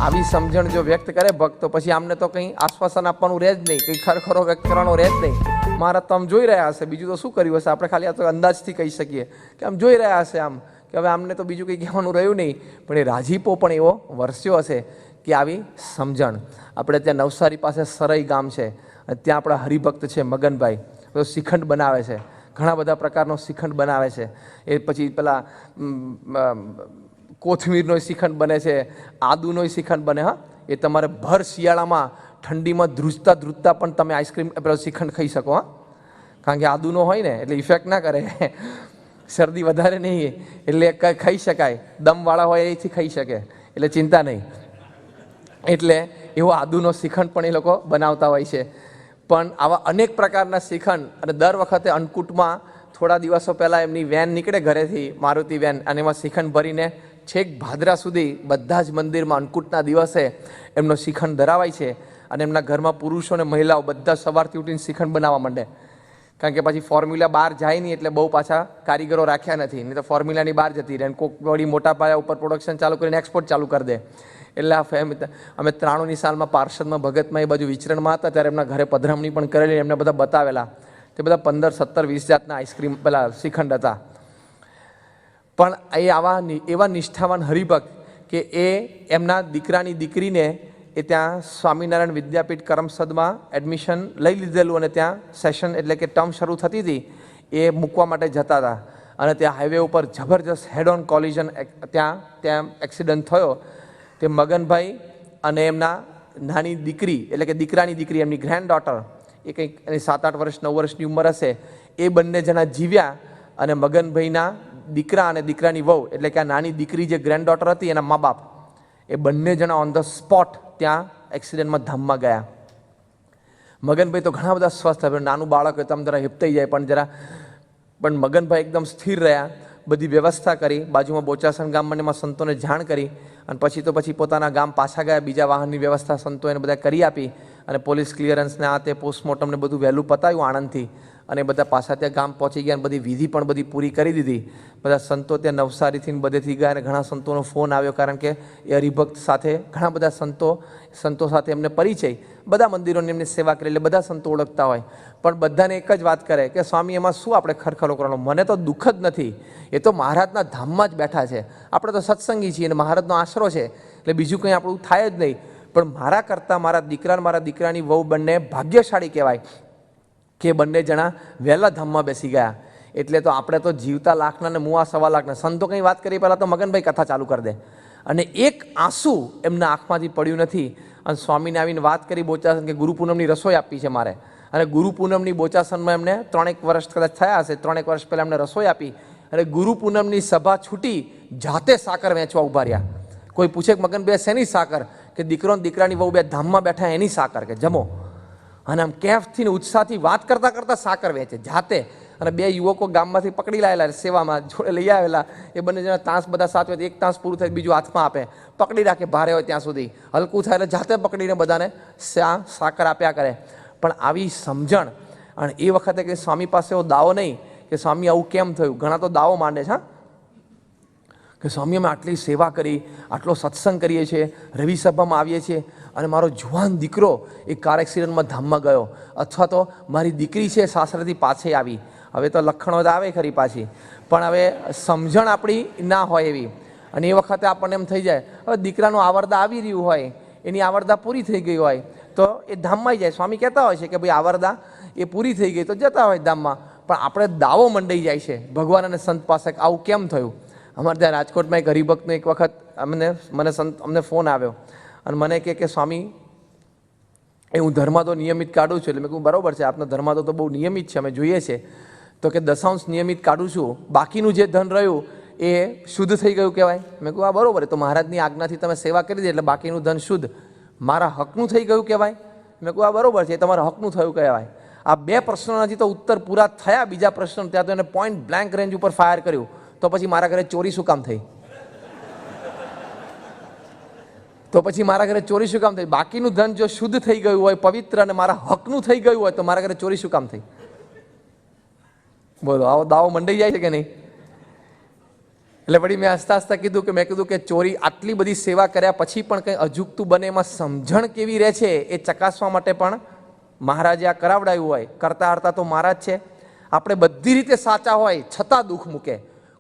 આવી સમજણ જો વ્યક્ત કરે ભક્ત તો પછી આમને તો કંઈ આશ્વાસન આપવાનું રહે જ નહીં, કંઈ ખરખરો વ્યક્ત કરવાનો રહે જ નહીં. મારા તો આમ જોઈ રહ્યા હશે, બીજું તો શું કર્યું હશે, આપણે ખાલી આ તો અંદાજથી કહી શકીએ કે આમ જોઈ રહ્યા હશે આમ, કે હવે આમને તો બીજું કંઈ કહેવાનું રહ્યું નહીં. પણ એ રાજીપો પણ એવો વરસ્યો હશે કે આવી સમજણ. આપણે ત્યાં નવસારી પાસે સરઈ ગામ છે, ત્યાં આપણા હરિભક્ત છે મગનભાઈ, તો શ્રીખંડ બનાવે છે, ઘણા બધા પ્રકારનો શ્રીખંડ બનાવે છે. એ પછી પેલા કોથમીરનો શ્રીખંડ બને છે, આદુનો શ્રીખંડ બને. હા, એ તમારે ભર શિયાળામાં ઠંડીમાં ધ્રુજતા ધ્રુજતા પણ તમે આઈસ્ક્રીમ પેલો શ્રીખંડ ખાઈ શકો. હા, કારણ કે આદુનો હોય ને એટલે ઇફેક્ટ ના કરે, શરદી વધારે નહીં, એટલે ખાઈ શકાય. દમવાળા હોય એથી ખાઈ શકે, એટલે ચિંતા નહીં. એટલે એવો આદુનો શ્રીખંડ પણ એ લોકો બનાવતા હોય છે. પણ આવા અનેક પ્રકારના શ્રીખંડ, અને દર વખતે અન્નકૂટમાં થોડા દિવસો પહેલાં એમની વેન નીકળે ઘરેથી, મારુતિ વેન, અને એમાં શ્રીખંડ ભરીને છેક ભાદરા સુધી બધા જ મંદિરમાં અન્નકૂટના દિવસે એમનો શ્રીખંડ ધરાવાય છે. અને એમના ઘરમાં પુરુષો અને મહિલાઓ બધા સવારથી ઉઠીને શ્રીખંડ બનાવવા માંડે. કારણ કે પછી ફોર્મ્યુલા બહાર જાય નહીં એટલે બહુ પાછા કારીગરો રાખ્યા નથી, નહીં તો ફોર્મ્યુલાની બહાર જતી રહે, કોક વળી મોટા પાયા ઉપર પ્રોડક્શન ચાલુ કરીને એક્સપોર્ટ ચાલુ કરી દે. એટલે આ અમે 93ની સાલમાં પાર્ષદમાં ભગતમાં એ બાજુ વિચરણમાં હતા ત્યારે એમના ઘરે પધરામણી પણ કરેલી, એમને બધા બતાવેલા. તે બધા 15, 17, 20 જાતના આઈસ્ક્રીમ પેલા શ્રીખંડ હતા. પણ એ એવા નિષ્ઠાવાન હરિભક્ત કે એ એમના દીકરાની દીકરીને એ ત્યાં સ્વામિનારાયણ વિદ્યાપીઠ કરમસદમાં એડમિશન લઈ લીધેલું, અને ત્યાં સેશન એટલે કે ટર્મ શરૂ થતી હતી એ મૂકવા માટે જતા હતા. અને ત્યાં હાઈવે ઉપર જબરજસ્ત હેડ ઓન કોલિઝન ત્યાં એક્સિડન્ટ થયો. તે મગનભાઈ અને એમના નાની દીકરી એટલે કે દીકરાની દીકરી, એમની ગ્રેન્ડ ડોટર, એ કંઈક એની 7-8 વર્ષ 9 વર્ષની ઉંમર હશે, એ બંને જણા જીવ્યા. અને મગનભાઈના દીકરા અને દીકરાની વહુ એટલે કે આ નાની દીકરી જે ગ્રેન્ડ ડોટર હતી એના મા બાપ, એ બંને જણા ઓન ધ સ્પોટ ત્યાં એક્સિડન્ટમાં ધામમાં ગયા. મગનભાઈ તો ઘણા બધા સ્વસ્થ હતા, નાનું બાળક હોય તો આમ જરા હિપતાઈ જાય, પણ મગનભાઈ એકદમ સ્થિર રહ્યા, બધી વ્યવસ્થા કરી, બાજુમાં બોચાસણ ગામમાં એમાં સંતોને જાણ કરી, અને પછી પોતાના ગામ પાછા ગયા. બીજા વાહનની વ્યવસ્થા સંતો એને બધા કરી આપી, અને પોલીસ ક્લિયરન્સને આ તે પોસ્ટમોર્ટમને બધું વહેલું પતાવ્યું આણંદથી, અને બધા પાછા ત્યાં ગામ પહોંચી ગયા, અને બધી વિધિ પણ બધી પૂરી કરી દીધી. બધા સંતો ત્યાં નવસારીથી બધેથી ગયા, અને ઘણા સંતોનો ફોન આવ્યો, કારણ કે એ હરિભક્ત સાથે ઘણા બધા સંતો સાથે એમને પરિચય, બધા મંદિરોની એમની સેવા કરી, એટલે બધા સંતો ઓળખતા હોય. પણ બધાને એક જ વાત કરે કે સ્વામી એમાં શું આપણે ખરખરો કરવાનો, મને તો દુઃખ જ નથી, એ તો મહારાજના ધામમાં જ બેઠા છે, આપણે તો સત્સંગી છીએ અને મહારાજનો આશરો છે, એટલે બીજું કંઈ આપણું થાય જ નહીં. પણ મારા કરતાં મારા દીકરા મારા દીકરાની વહુ બંને ભાગ્યશાળી કહેવાય કે બંને જણા વહેલા ધામમાં બેસી ગયા. એટલે તો આપણે તો જીવતા લાખના ને મુવા 1.25 લાખના. સંતો કંઈ વાત કરી પહેલાં તો મગનભાઈ કથા ચાલુ કરી દે, અને એક આંસુ એમના આંખમાંથી પડ્યું નથી. અને સ્વામીને આવીને વાત કરી બોચાસન કે ગુરુ પૂનમની રસોઈ આપી છે મારે, અને ગુરુ પૂનમની બોચાસનમાં એમને 3-1 વર્ષ કદાચ થયા હશે, 3-1 વર્ષ પહેલાં એમને રસોઈ આપી, અને ગુરુ પૂનમની સભા છૂટી, જાતે સાકર વેચવા ઉભા રહ્યા. કોઈ પૂછે કે મગનભાઈ શેની સાકર, કે દીકરો દીકરાની વહુ બે ધામમાં બેઠા એની સાકર, કે જમો. અને આમ કેફથી ને ઉત્સાહથી વાત કરતાં કરતાં સાકર વેચે જાતે. અને 2 યુવકો ગામમાંથી પકડી લાયેલા સેવામાં જોડે લઈ આવેલા, એ બંને જણા તાંસ બધા સાચવે, એક તાંસ પૂરું થાય બીજું હાથમાં આપે, પકડી રાખે ભારે હોય ત્યાં સુધી, હલકું થાય એટલે જાતે પકડીને બધાને સાકર આપ્યા કરે. પણ આવી સમજણ. અને એ વખતે કે સ્વામી પાસે એવો દાવો નહીં કે સ્વામી આવું કેમ થયું. ઘણા તો દાવો માંડે છે કે સ્વામી અમે આટલી સેવા કરી, આટલો સત્સંગ કરીએ છીએ, રવિ સભામાં આવીએ છીએ, અને મારો જુવાન દીકરો એ કાર એક્સિડન્ટમાં ધામમાં ગયો, અથવા તો મારી દીકરી છે સાસરેથી પાછી આવી. હવે તો લખણો તો આવે ખરી પાછી, પણ હવે સમજણ આપણી ના હોય એવી. અને એ વખતે આપણને એમ થઈ જાય, હવે દીકરાનું આવરદા આવી રહ્યું હોય, એની આવરદા પૂરી થઈ ગઈ હોય તો એ ધામમાં જાય. સ્વામી કહેતા હોય છે કે ભાઈ આવરદા એ પૂરી થઈ ગઈ તો જતા હોય ધામમાં. પણ આપણે દાવો મંડાઈ જાય છે ભગવાન અને સંત પાસે, આવું કેમ થયું. અમારે ત્યાં રાજકોટમાં એક હરિભક્તનો એક વખત અમને ફોન આવ્યો, અને મને કે સ્વામી એ હું ધર્માદો નિયમિત કાઢું છું. એટલે મેં કહું બરાબર છે, આપનો ધર્માદો તો બહુ નિયમિત છે, અમે જોઈએ છે. તો કે 10 નિયમિત કાઢું છું, બાકીનું જે ધન રહ્યું એ શુદ્ધ થઈ ગયું કહેવાય. મેં કહું આ બરાબર, તો મહારાજની આજ્ઞાથી તમે સેવા કરી દે એટલે બાકીનું ધન શુદ્ધ, મારા હકનું થઈ ગયું કહેવાય. મેં કહું આ બરાબર છે, એ તમારા હકનું થયું કહેવાય. આ 2 પ્રશ્નોનાથી તો ઉત્તર પૂરા થયા. બીજા પ્રશ્ન ત્યાં તો એને પોઈન્ટ બ્લેન્ક રેન્જ ઉપર ફાયર કર્યું. તો પછી મારા ઘરે ચોરી શું કામ થઈ? બાકીનું ધન જો શુદ્ધ થઈ ગયું હોય, પવિત્ર, અને મારા હકનું થઈ ગયું હોય તો મારા ઘરે ચોરી શું કામ થઈ? બોલો, આવો દાવો મંડાઈ જાય છે કે નહીં? એટલે વળી મેં હસતા હસતા કીધું કે ચોરી આટલી બધી સેવા કર્યા પછી પણ કંઈ અજુગતું બને એમાં સમજણ કેવી રહે છે એ ચકાસવા માટે પણ મહારાજે આ કરાવડાવ્યું હોય. કરતા હરતા તો મહારાજ છે. આપણે બધી રીતે સાચા હોય છતાં દુઃખ મૂકે.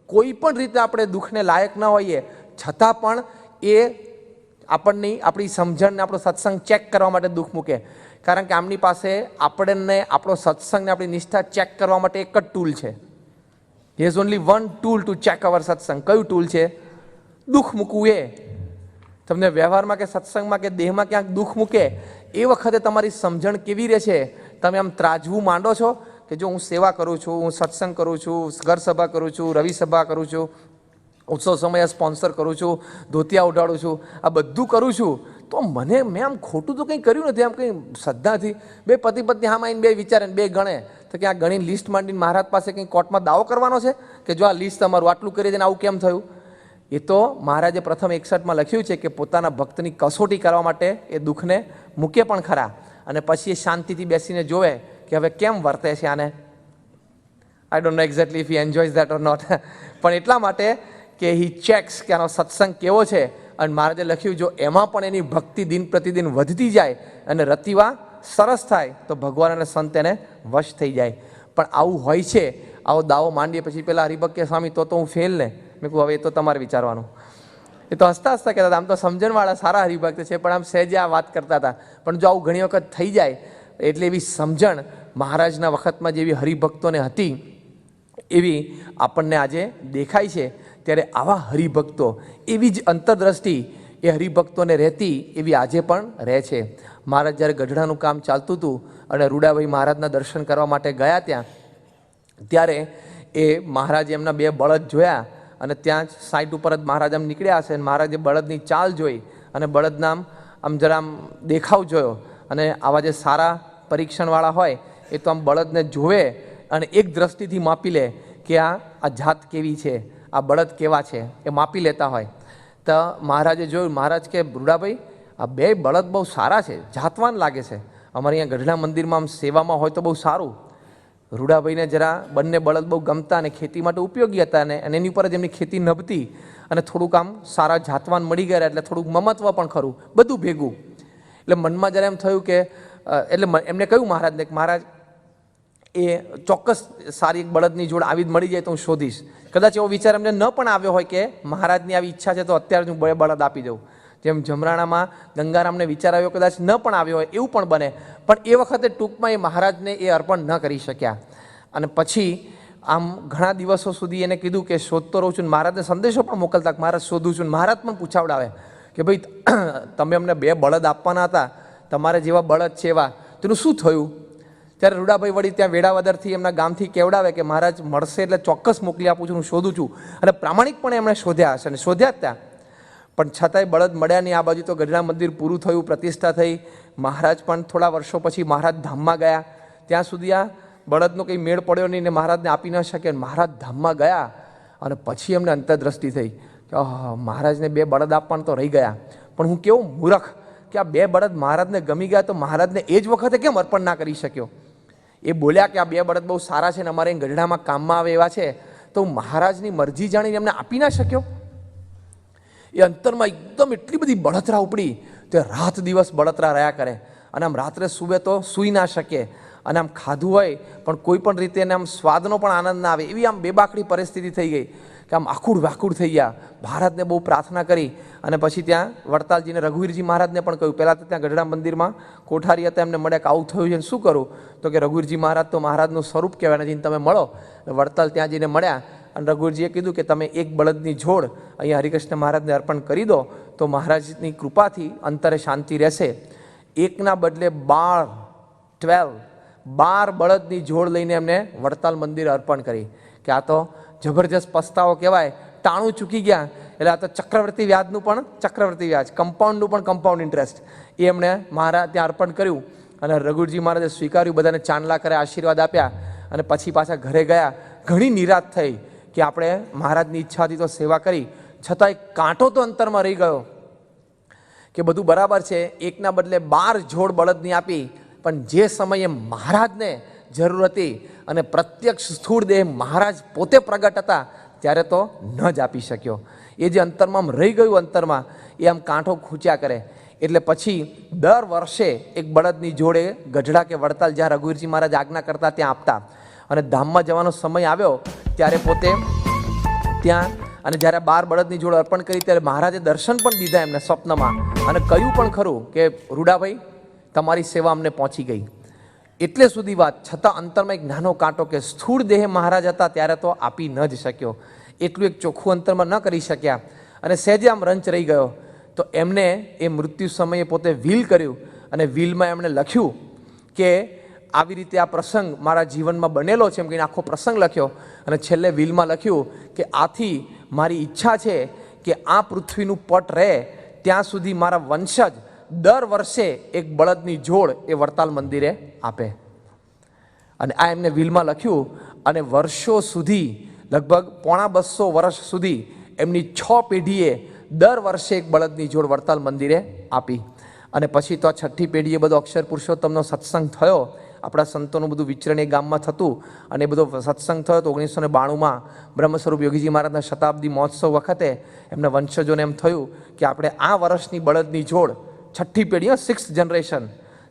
કોઈ પણ રીતે આપણે દુઃખને લાયક ન હોઈએ છતાં પણ એ આપણની આપણી સમજણને આપણો સત્સંગ ચેક કરવા માટે દુઃખ મૂકે. કારણ કે આમની પાસે આપણને આપણો સત્સંગને આપણી નિષ્ઠા ચેક કરવા માટે એક જ ટૂલ છે. There is only one tool to check our સત્સંગ. કયું ટૂલ છે? દુઃખ મૂકવું. એ તમને વ્યવહારમાં કે સત્સંગમાં કે દેહમાં ક્યાંક દુઃખ મૂકે એ વખતે તમારી સમજણ કેવી રહે છે? તમે આમ ત્રાજવું માંડો છો કે જો હું સેવા કરું છું, હું સત્સંગ કરું છું, ઘર સભા કરું છું, રવિ સભા કરું છું, ઉત્સવ સમયે સ્પોન્સર કરું છું, ધોતિયા ઉડાડું છું, આ બધું કરું છું, તો મેં આમ ખોટું તો કંઈ કર્યું નથી. આમ કંઈ શ્રદ્ધાથી બે પતિ પત્ની આમાં આવીને બે વિચારે બે ગણે તો કે આ ગણીને લિસ્ટ માંડીને મહારાજ પાસે કંઈ કોર્ટમાં દાવો કરવાનો છે કે જો આ લિસ્ટ તમારું આટલું કરી દે ને આવું કેમ થયું? એ તો મહારાજે પ્રથમ 61માં લખ્યું છે કે પોતાના ભક્તની કસોટી કરવા માટે એ દુઃખને મૂકે પણ ખરા અને પછી એ શાંતિથી બેસીને જોવે કે હવે કેમ વર્તે છે આને. I don't know exactly if he enjoys that or not, પણ એટલા માટે કે હી ચેક્સ કે આનો સત્સંગ કેવો છે. અને મહારાજે લખ્યું જો એમાં પણ એની ભક્તિ દિન પ્રતિદિન વધતી જાય અને રતિવા સરસ થાય તો ભગવાન અને સંત એને વશ થઈ જાય. પણ આવું હોય છે, આવો દાવો માંડીએ પછી પેલા હરિભક્ત કે સ્વામી તો હું ફેલ ને. મેં કહું હવે એ તો તમારે વિચારવાનું. એ તો હસતા હસતા કહેતા હતા આમ તો સમજણવાળા સારા હરિભક્ત છે પણ આમ સહેજે આ વાત કરતા હતા. પણ જો આવું ઘણી વખત થઈ જાય એટલે એવી સમજણ મહારાજના વખતમાં જેવી હરિભક્તોને હતી એવી આપણને આજે દેખાય છે. ત્યારે આવા હરિભક્તો એવી જ અંતરદ્રષ્ટિ એ હરિભક્તોને રહેતી એવી આજે પણ રહે છે. મહારાજ જ્યારે ગઢડાનું કામ ચાલતું હતું અને રૂડાભાઈ મહારાજના દર્શન કરવા માટે ગયા ત્યાં, ત્યારે એ મહારાજે એમના બે બળદ જોયા અને ત્યાં જ સાઈડ ઉપર જ મહારાજ આમ નીકળ્યા હશે અને મહારાજે બળદની ચાલ જોઈ અને બળદના આમ જરા આમ દેખાવ જોયો. અને આવા જે સારા પરીક્ષણવાળા હોય એ તો આમ બળદને જોવે અને એક દ્રષ્ટિથી માપી લે કે આ જાત કેવી છે, આ બળદ કેવા છે, એ માપી લેતા હોય. તો મહારાજે જોયું, મહારાજ કે રૂડાભાઈ આ બે બળદ બહુ સારા છે, જાતવાન લાગે છે, અમારે અહીંયા ગઢડા મંદિરમાં આમ સેવામાં હોય તો બહુ સારું. રૂડાભાઈને જરા બંને બળદ બહુ ગમતા અને ખેતી માટે ઉપયોગી હતા અને એની ઉપર જ એમની ખેતી નભતી અને થોડુંક આમ સારા જાતવાન મળી ગયા એટલે થોડુંક મમત્વ પણ ખરું, બધું ભેગું. એટલે મનમાં જરા એમ થયું કે એટલે એમને કહ્યું મહારાજને કે મહારાજ એ ચોક્કસ સારી એક બળદની જોડ આવી જ મળી જાય તો હું શોધીશ. કદાચ એવો વિચાર એમને ન પણ આવ્યો હોય કે મહારાજની આવી ઈચ્છા છે તો અત્યારે જ હું બે બળદ આપી દઉં. જેમ જમરાણામાં ગંગારામને વિચાર આવ્યો કદાચ ન પણ આવ્યો હોય એવું પણ બને. પણ એ વખતે ટૂંકમાં એ મહારાજને એ અર્પણ ન કરી શક્યા. અને પછી આમ ઘણા દિવસો સુધી એને કીધું કે શોધતો રહું છું. મહારાજને સંદેશો પણ મોકલતા કે મહારાજ શોધું છું. મહારાજ પણ પૂછાવડાવે કે ભાઈ તમે અમને બે બળદ આપવાના હતા, તમારે જેવા બળદ છે એવા, તેનું શું થયું? ત્યારે રૂડાભાઈ વળી ત્યાં વેળાવદરથી એમના ગામથી કેવડાવે કે મહારાજ મળશે એટલે ચોક્કસ મોકલી આપું છું, હું શોધું છું. અને પ્રામાણિકપણે એમણે શોધ્યા હશે અને શોધ્યા જ ત્યાં. પણ છતાંય બળદ મળ્યા નહીં. આ બાજુ તો ગઢડા મંદિર પૂરું થયું, પ્રતિષ્ઠા થઈ. મહારાજ પણ થોડા વર્ષો પછી મહારાજ ધામમાં ગયા. ત્યાં સુધી આ બળદનો કંઈ મેળ પડ્યો નહીં ને મહારાજને આપી ન શકે. મહારાજ ધામમાં ગયા અને પછી એમને અંતરદ્રષ્ટિ થઈ કે મહારાજને બે બળદ આપવાનું તો રહી ગયા. પણ હું કેવું મૂર્ખ કે આ બે બળદ મહારાજને ગમી ગયા તો મહારાજને એ જ વખતે કેમ અર્પણ ના કરી શક્યો? એ બોલ્યા કે આ બે બળદ બહુ સારા છે ને અમારે ગઢડામાં કામમાં આવે એવા છે, તો હું મહારાજની મરજી જાણીને એમને આપી ના શક્યો? એ અંતરમાં એકદમ એટલી બધી બળતરા ઉપડી તે રાત દિવસ બળતરા રહ્યા કરે. અને આમ રાત્રે સૂવે તો સૂઈ ના શકે અને આમ ખાધું હોય પણ કોઈ પણ રીતે એને આમ સ્વાદનો પણ આનંદ ના આવે એવી આમ બેબાકડી પરિસ્થિતિ થઈ ગઈ કે આમ આખુડ વાકુડ થઈ ગયા. મહારાજને બહુ પ્રાર્થના કરી અને પછી ત્યાં વડતાલજીને રઘુવીરજી મહારાજને પણ કહ્યું. પહેલાં તો ત્યાં ગઢડા મંદિરમાં કોઠારી હતા, એમને મળ્યા કે આવું થયું છે ને શું કરું? તો કે રઘુવીરજી મહારાજ તો મહારાજનું સ્વરૂપ કહેવાય, જઈને તમે મળો. વડતાલ ત્યાં જઈને મળ્યા અને રઘુવીરજીએ કીધું કે તમે એક બળદની જોડ અહીંયા હરિકૃષ્ણ મહારાજને અર્પણ કરી દો તો મહારાજની કૃપાથી અંતરે શાંતિ રહેશે. એકના બદલે 12 બળદની જોડ લઈને એમને વડતાલ મંદિર અર્પણ કરી. કે આ તો જબરજસ્ત પસ્તાવો કહેવાય, ટાણું ચૂકી ગયા. એટલે આ તો ચક્રવર્તી વ્યાજનું પણ ચક્રવર્તી વ્યાજ, કમ્પાઉન્ડનું પણ કમ્પાઉન્ડ ઇન્ટરેસ્ટ એ એમણે મહારાજ ત્યાં અર્પણ કર્યું. અને રઘુજી મહારાજે સ્વીકાર્યું, બધાને ચાંદલા કરે, આશીર્વાદ આપ્યા અને પછી પાછા ઘરે ગયા. ઘણી નિરાશ થઈ કે આપણે મહારાજની ઈચ્છાથી તો સેવા કરી, છતાંય કાંટો તો અંતરમાં રહી ગયો કે બધું બરાબર છે. એકના બદલે 12 જોડ બળદની આપી, પણ જે સમયે મહારાજને જરૂર હતી અને પ્રત્યક્ષ સ્થૂળ દેહ મહારાજ પોતે પ્રગટ હતા ત્યારે તો ન જ આપી શક્યો. એ જે અંતરમાં આમ રહી ગયું, અંતરમાં એ આમ કાંઠો ખૂંચ્યા કરે. એટલે પછી દર વર્ષે એક બળદની જોડે ગઢડા કે વડતાલ જ્યાં રઘુવીરજી મહારાજ આજ્ઞા કરતા ત્યાં આપતા. અને ધામમાં જવાનો સમય આવ્યો ત્યારે પોતે ત્યાં, અને જ્યારે 12 બળદની જોડે અર્પણ કરી ત્યારે મહારાજે દર્શન પણ દીધા એમને સ્વપ્નમાં, અને કહ્યું પણ ખરું કે રૂડાભાઈ તમારી સેવા અમને પહોંચી ગઈ. એટલે સુધી વાત છતાં અંતરમાં એક નાનો કાંટો કે સ્થૂળ દેહે મહારાજ હતા ત્યારે તો આપી ન જ શક્યો, એટલું એક ચોખ્ખું અંતરમાં ન કરી શક્યા. અને સહેજે આમ રંચ રહી ગયો તો એમને એ મૃત્યુ સમયે પોતે વિલ કર્યું, અને વિલમાં એમણે લખ્યું કે આવી રીતે આ પ્રસંગ મારા જીવનમાં બનેલો છે એમ કહીને આખો પ્રસંગ લખ્યો. અને છેલ્લે વિલમાં લખ્યું કે આથી મારી ઈચ્છા છે કે આ પૃથ્વીનું પટ રહે ત્યાં સુધી મારા વંશજ દર વર્ષે એક બળદની જોડ એ વડતાલ મંદિરે આપે. અને આ એમને વિલમાં લખ્યું. અને વર્ષો સુધી, લગભગ 250 વર્ષ સુધી એમની 6 પેઢીએ દર વર્ષે એક બળદની જોડ વડતાલ મંદિરે આપી. અને પછી તો આ 6ઠ્ઠી પેઢીએ બધો અક્ષર પુરુષોત્તમનો સત્સંગ થયો. આપણા સંતોનું બધું વિચરણ એ ગામમાં થતું, અને એ બધો સત્સંગ થયો તો 1992માં બ્રહ્મસ્વરૂપ યોગીજી મહારાજના શતાબ્દી મહોત્સવ વખતે એમના વંશજોને એમ થયું કે આપણે આ વર્ષની બળદની જોડ 6ઠ્ઠી પેઢી, 6th જનરેશન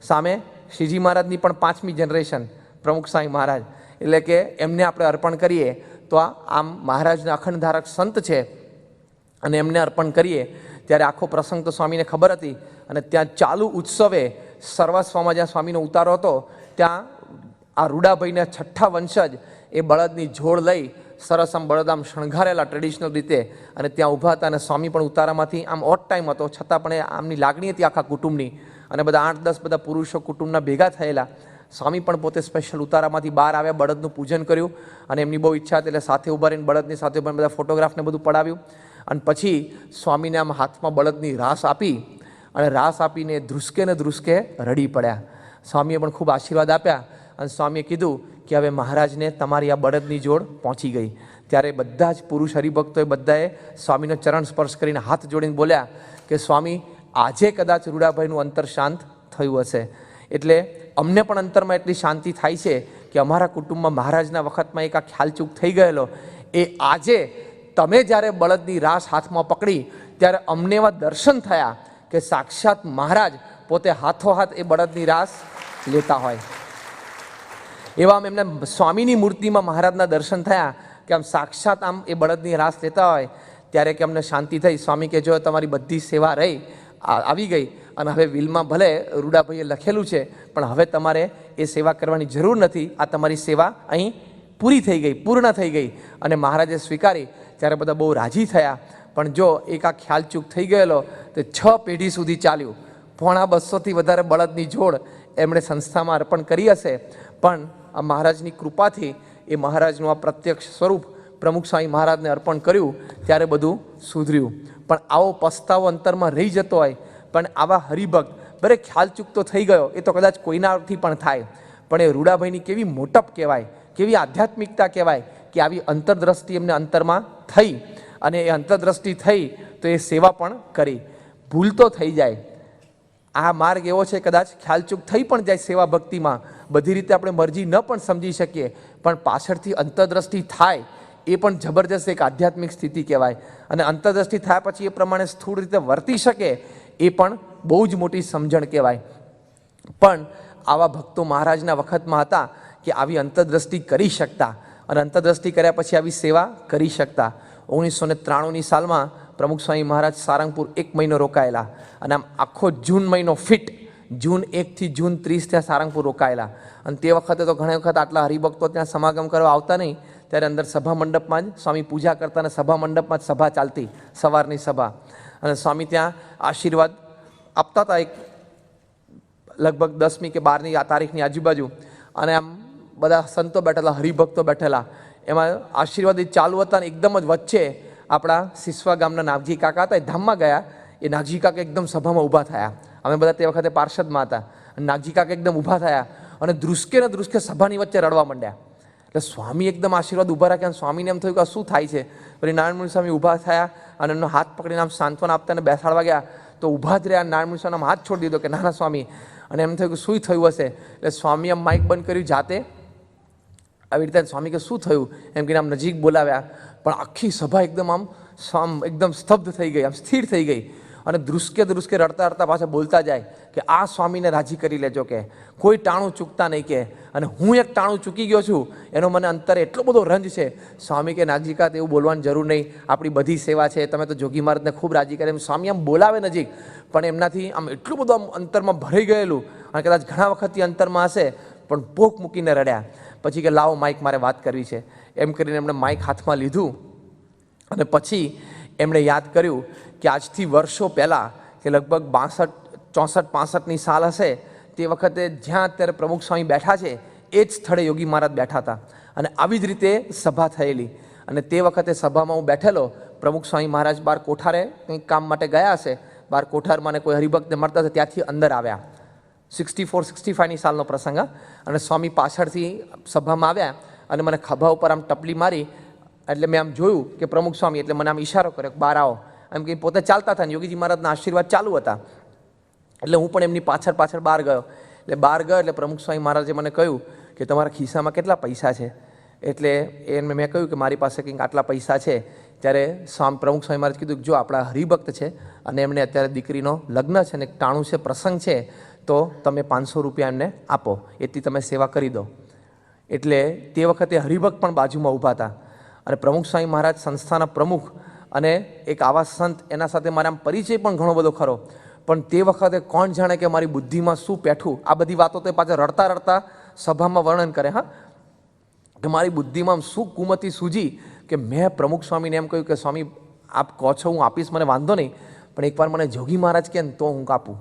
સામે શ્રીજી મહારાજની પણ 5મી જનરેશન પ્રમુખ સ્વામી મહારાજ, એટલે કે એમને આપણે અર્પણ કરીએ તો આમ મહારાજના અખંડધારક સંત છે અને એમને અર્પણ કરીએ. ત્યારે આખો પ્રસંગ તો સ્વામીને ખબર હતી. અને ત્યાં ચાલુ ઉત્સવે સર્વસ્વમાં જ્યાં સ્વામીનો ઉતારો હતો ત્યાં આ રૂડાભાઈના 6ઠ્ઠા વંશજ એ બળદની જોડ લઈ સરસ આમ બળદ આમ શણગારેલા ટ્રેડિશનલ રીતે અને ત્યાં ઊભા હતા. અને સ્વામી પણ ઉતારામાંથી આમ ઓટ ટાઈમ હતો છતાં પણ આમની લાગણી હતી આખા કુટુંબની. અને બધા 8-10 બધા પુરુષો કુટુંબના ભેગા થયેલા. સ્વામી પણ પોતે સ્પેશિયલ ઉતારામાંથી બહાર આવ્યા, બળદનું પૂજન કર્યું, અને એમની બહુ ઈચ્છા હતી એટલે સાથે ઉભા રહીને બળદની સાથે ઉભા બધા ફોટોગ્રાફને બધું પડાવ્યું. અને પછી સ્વામીને આમ હાથમાં બળદની રાસ આપી, અને રાસ આપીને ધ્રુસકે ને ધ્રુસકે રડી પડ્યા. સ્વામીએ પણ ખૂબ આશીર્વાદ આપ્યા. અને સ્વામીએ કીધું કે હવે મહારાજને તમારી આ બળદની જોડ પહોંચી ગઈ. ત્યારે બધા જ પુરુષ હરિભક્તોએ બધાએ સ્વામીનો ચરણ સ્પર્શ કરીને હાથ જોડીને બોલ્યા કે સ્વામી આજે કદાચ રૂડાભાઈનું અંતર શાંત થયું હશે. એટલે અમને પણ અંતરમાં એટલી શાંતિ થાય છે કે અમારા કુટુંબમાં મહારાજના વખતમાં એક આ ખ્યાલચૂક થઈ ગયેલો એ આજે તમે જ્યારે બળદની રાસ હાથમાં પકડી ત્યારે અમને એવા દર્શન થયા કે સાક્ષાત મહારાજ પોતે હાથોહાથ એ બળદની રાસ લેતા હોય એવા આમ એમના સ્વામીની મૂર્તિમાં મહારાજના દર્શન થયા કે આમ સાક્ષાત આમ એ બળદની રાસ લેતા હોય. ત્યારે કે અમને શાંતિ થઈ. સ્વામી કે જો તમારી બધી સેવા રહી આવી ગઈ અને હવે વિલમાં ભલે રૂડાભાઈએ લખેલું છે પણ હવે તમારે એ સેવા કરવાની જરૂર નથી, આ તમારી સેવા અહીં પૂરી થઈ ગઈ, પૂર્ણ થઈ ગઈ. અને મહારાજે સ્વીકારી ત્યારે બધા બહુ રાજી થયા. પણ જો એક આ ખ્યાલચૂક થઈ ગયેલો તો 6 પેઢી સુધી ચાલ્યું. 250થી વધારે બળદની જોડ એમણે સંસ્થામાં અર્પણ કરી હશે, પણ આ મહારાજની કૃપાથી એ મહારાજનું આ પ્રત્યક્ષ સ્વરૂપ પ્રમુખ સ્વામી મહારાજને અર્પણ કર્યું ત્યારે બધું સુધર્યું. પણ આવો પસ્તાવો અંતરમાં રહી જતો હોય, પણ આવા હરિભક્ત બરે ખ્યાલચૂક તો થઈ ગયો એ તો કદાચ કોઈનાથી પણ થાય, પણ એ રૂડાભાઈની કેવી મોટપ કહેવાય, કેવી આધ્યાત્મિકતા કહેવાય કે આવી અંતરદ્રષ્ટિ એમને અંતરમાં થઈ. અને એ અંતરદ્રષ્ટિ થઈ તો એ સેવા પણ કરી. ભૂલ તો થઈ જાય, આ માર્ગ એવો છે કદાચ ખ્યાલચૂક થઈ પણ જાય સેવા ભક્તિમાં, બધી રીતે આપણે મરજી ન પણ સમજી શકીએ, પણ પાછળથી અંતરદ્રષ્ટિ થાય એ પણ જબરજસ્ત એક આધ્યાત્મિક સ્થિતિ કહેવાય. અને અંતરદ્રષ્ટિ થયા પછી એ પ્રમાણે સ્થૂળ રીતે વર્તી શકે એ પણ બહુ જ મોટી સમજણ કહેવાય. પણ આવા ભક્તો મહારાજના વખતમાં હતા કે આવી અંતરદ્રષ્ટિ કરી શકતા, અને અંતરદ્રષ્ટિ કર્યા પછી આવી સેવા કરી શકતા. 1993ની સાલમાં પ્રમુખ સ્વામી મહારાજ સારંગપુર 1 મહિનો રોકાયેલા, અને આમ આખો જૂન મહિનો ફિટ, જૂન 1 થી જૂન 30 ત્યાં સારંગપુર રોકાયેલા. અને તે વખતે તો ઘણી વખત આટલા હરિભક્તો ત્યાં સમાગમ કરવા આવતા નહીં, ત્યારે અંદર સભા મંડપમાં જ સ્વામી પૂજા કરતા અને સભા મંડપમાં જ સભા ચાલતી, સવારની સભા. અને સ્વામી ત્યાં આશીર્વાદ આપતા હતા એક લગભગ 10મી કે 12ની આ તારીખની આજુબાજુ. અને આમ બધા સંતો બેઠેલા, હરિભક્તો બેઠેલા, એમાં આશીર્વાદ ચાલુ હતા. ને એકદમ જ વચ્ચે આપણા સિસવા ગામના નાગજી કાકા હતા, એ ધામમાં ગયા. એ નાગજી કાકા એકદમ સભામાં ઊભા થયા. અમે બધા તે વખતે પાર્ષદમાં હતા. અને નાગજી કાકા એકદમ ઊભા થયા અને ધ્રુસકે ને ધ્રુસકે સભાની વચ્ચે રડવા માંડ્યા. એટલે સ્વામી એકદમ આશીર્વાદ ઊભા રાખ્યા. અને સ્વામીને એમ થયું કે શું થાય છે. પછી નારાયણ સ્વામી ઊભા થયા અને એમનો હાથ પકડીને આમ સાંત્વના આપતા અને બેસાડવા ગયા તો ઊભા જ રહ્યા. નારાયણ સ્વામી આમ હાથ છોડી દીધો કે નાના સ્વામી. અને એમ થયું કે શું થયું હશે. એટલે સ્વામી આમ માઇક બંધ કર્યું જાતે આવી રીતે. સ્વામી કે શું થયું એમ કહીને આમ નજીક બોલાવ્યા પણ આખી સભા એકદમ આમ એકદમ સ્તબ્ધ થઈ ગઈ, આમ સ્થિર થઈ ગઈ અને ધ્રુસકે રડતા રડતા પાછા બોલતા જાય કે આ સ્વામીને રાજી કરી લેજો, કે કોઈ ટાણું ચૂકતા નહીં, કે અને હું એક ટાણું ચૂકી ગયો છું એનો મને અંતરે એટલો બધો રંજ છે. સ્વામી કે નાગજી કાકા એવું બોલવાની જરૂર નહીં, આપણી બધી સેવા છે, તમે તો જોગી મહારાજને ખૂબ રાજી કરે. એમ સ્વામી આમ બોલાવે નજીક, પણ એમનાથી આમ એટલું બધું આમ અંતરમાં ભરાઈ ગયેલું અને કદાચ ઘણા વખતથી અંતરમાં હશે પણ પોક મૂકીને રડ્યા. પછી કે લાવો માઇક મારે વાત કરવી છે, એમ કરીને એમણે માઇક હાથમાં લીધું અને પછી એમણે યાદ કર્યું કે આજથી વર્ષો પહેલાં કે લગભગ 64-65ની સાલ હશે, તે વખતે જ્યાં અત્યારે પ્રમુખ સ્વામી બેઠા છે એ જ સ્થળે યોગી મહારાજ બેઠા હતા અને આવી જ રીતે સભા થયેલી. અને તે વખતે સભામાં હું બેઠેલો, પ્રમુખ સ્વામી મહારાજ બહાર કોઠારે કંઈક કામ માટે ગયા હશે, બહાર કોઠારમાં કોઈ હરિભક્તને મળતા હતા, ત્યાંથી અંદર આવ્યા. 64-65ની સાલનો પ્રસંગ. અને સ્વામી પાછળથી સભામાં આવ્યા અને મને ખભા ઉપર આમ ટપલી મારી, એટલે મેં આમ જોયું કે પ્રમુખ સ્વામી, એટલે મને આમ ઈશારો કર્યો બહાર આવો એમ કે. પોતે ચાલતા હતા ને યોગીજી મહારાજના આશીર્વાદ ચાલુ હતા, એટલે હું પણ એમની પાછળ બહાર ગયો. એટલે બહાર ગયો એટલે પ્રમુખ સ્વામી મહારાજે મને કહ્યું કે તમારા ખિસ્સામાં કેટલા પૈસા છે? એટલે મેં કહ્યું કે મારી પાસે કંઈક આટલા પૈસા છે. ત્યારે પ્રમુખ સ્વામી મહારાજ કીધું કે જો આપણા હરિભક્ત છે અને એમને અત્યારે દીકરીનો લગ્ન છે ને ટાણું છે, પ્રસંગ છે, તો તમે 500 રૂપિયા એમને આપો, એટલી તમે સેવા કરી દો. એટલે તે વખતે હરિભક્ત પણ બાજુમાં ઊભા હતા અને પ્રમુખ સ્વામી મહારાજ સંસ્થાના પ્રમુખ અને એક આવા સંત, એના સાથે મારા આમ પરિચય પણ ઘણો બધો ખરો. પણ તે વખતે કોણ જાણે કે મારી બુદ્ધિમાં શું પેઠું, આ બધી વાતો તો પાછા રડતા સભામાં વર્ણન કરે, હા, કે મારી બુદ્ધિમાં શું કુમતી સૂજી કે મેં પ્રમુખ સ્વામીને એમ કહ્યું કે સ્વામી આપ કહો છો હું આપીશ, મને વાંધો નહીં, પણ એકવાર મને જોગી મહારાજ કહે ને તો હું કાપું.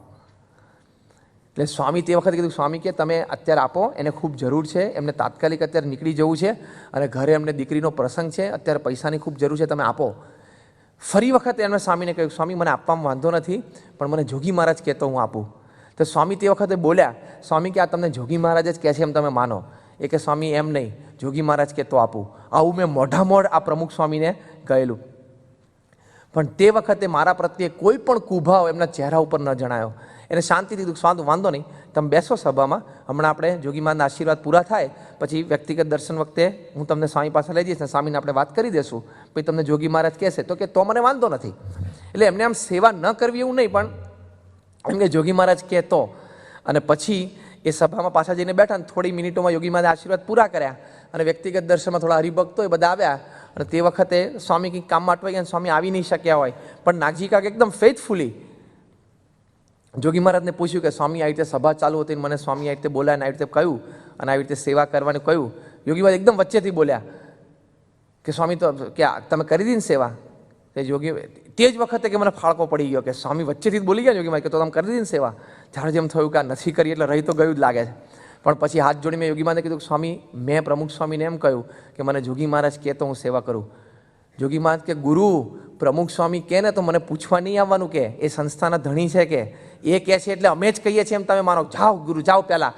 એટલે સ્વામી તે વખતે કીધું, સ્વામી કે તમે અત્યારે આપો, એને ખૂબ જરૂર છે, એમને તાત્કાલિક અત્યારે નીકળી જવું છે અને ઘરે એમને દીકરીનો પ્રસંગ છે, અત્યારે પૈસાની ખૂબ જરૂર છે, તમે આપો. ફરી વખત એમણે સ્વામીને કહ્યું, સ્વામી મને આપવામાં વાંધો નથી, પણ મને જોગી મહારાજ કહેતો હું આપું. તો સ્વામી તે વખતે બોલ્યા, સ્વામી કે આ તમને જોગી મહારાજ જ કહે છે એમ તમે માનો? એ કે સ્વામી એમ નહીં, જોગી મહારાજ કહેતો આપું. આવું મેં મોઢામોઢ આ પ્રમુખ સ્વામીને ગયેલું. પણ તે વખતે મારા પ્રત્યે કોઈ પણ કુભાવ એમના ચહેરા ઉપર ન જણાયો. એને શાંતિથી કીધું વાંધો નહીં, તમે બેસો સભામાં, હમણાં આપણે જોગી મહારાજના આશીર્વાદ પૂરા થાય પછી વ્યક્તિગત દર્શન વખતે હું તમને સ્વામી પાસે લઈ જઈશ ને સ્વામીને આપણે વાત કરી દઈશું, પછી તમને જોગી મહારાજ કહેશે તો કે તો મને વાંધો નથી. એટલે એમને આમ સેવા ન કરવી એવું નહીં, પણ એમ કે જોગી મહારાજ કહે તો. અને પછી એ સભામાં પાછા જઈને બેઠા ને થોડી મિનિટોમાં યોગી મહારાજ આશીર્વાદ પૂરા કર્યા અને વ્યક્તિગત દર્શનમાં થોડા હરિભક્તો એ બધા આવ્યા. અને તે વખતે સ્વામી કંઈક કામમાં અટવાઈ ગયા, સ્વામી આવી નહીં શક્યા હોય, પણ નાગજી કાકા એકદમ ફેથફુલી જોગી મહારાજને પૂછ્યું કે સ્વામી આવી રીતે સભા ચાલુ હતી, મને સ્વામી આવી રીતે બોલાય ને આવી રીતે કહ્યું અને આવી રીતે સેવા કરવાનું કહ્યું. યોગી મહારાજ એકદમ વચ્ચેથી બોલ્યા કે સ્વામી તો કે તમે કરી દીધી ને સેવા? તે યોગી તે જ વખતે કે મને ફાળકો પડી ગયો કે સ્વામી વચ્ચેથી જ બોલી ગયા યોગી મહારાજ કે તો તમે કરી દીધી ને સેવા? ત્યારે જેમ થયું કે આ નથી કરી એટલે રહી તો ગયું જ લાગે છે. પણ પછી હાથ જોડી મેં યોગી મહારાજને કીધું કે સ્વામી મેં પ્રમુખ સ્વામીને એમ કહ્યું કે મને જોગી મહારાજ કહે તો હું સેવા કરું. જોગી મહારાજ કે ગુરુ પ્રમુખ સ્વામી કહે ને તો મને પૂછવા નહીં આવવાનું, કે એ સંસ્થાના ધણી છે, કે એ કહે છે એટલે અમે જ કહીએ છીએ એમ તમે માનો, જાઓ ગુરુ જાઓ પહેલાં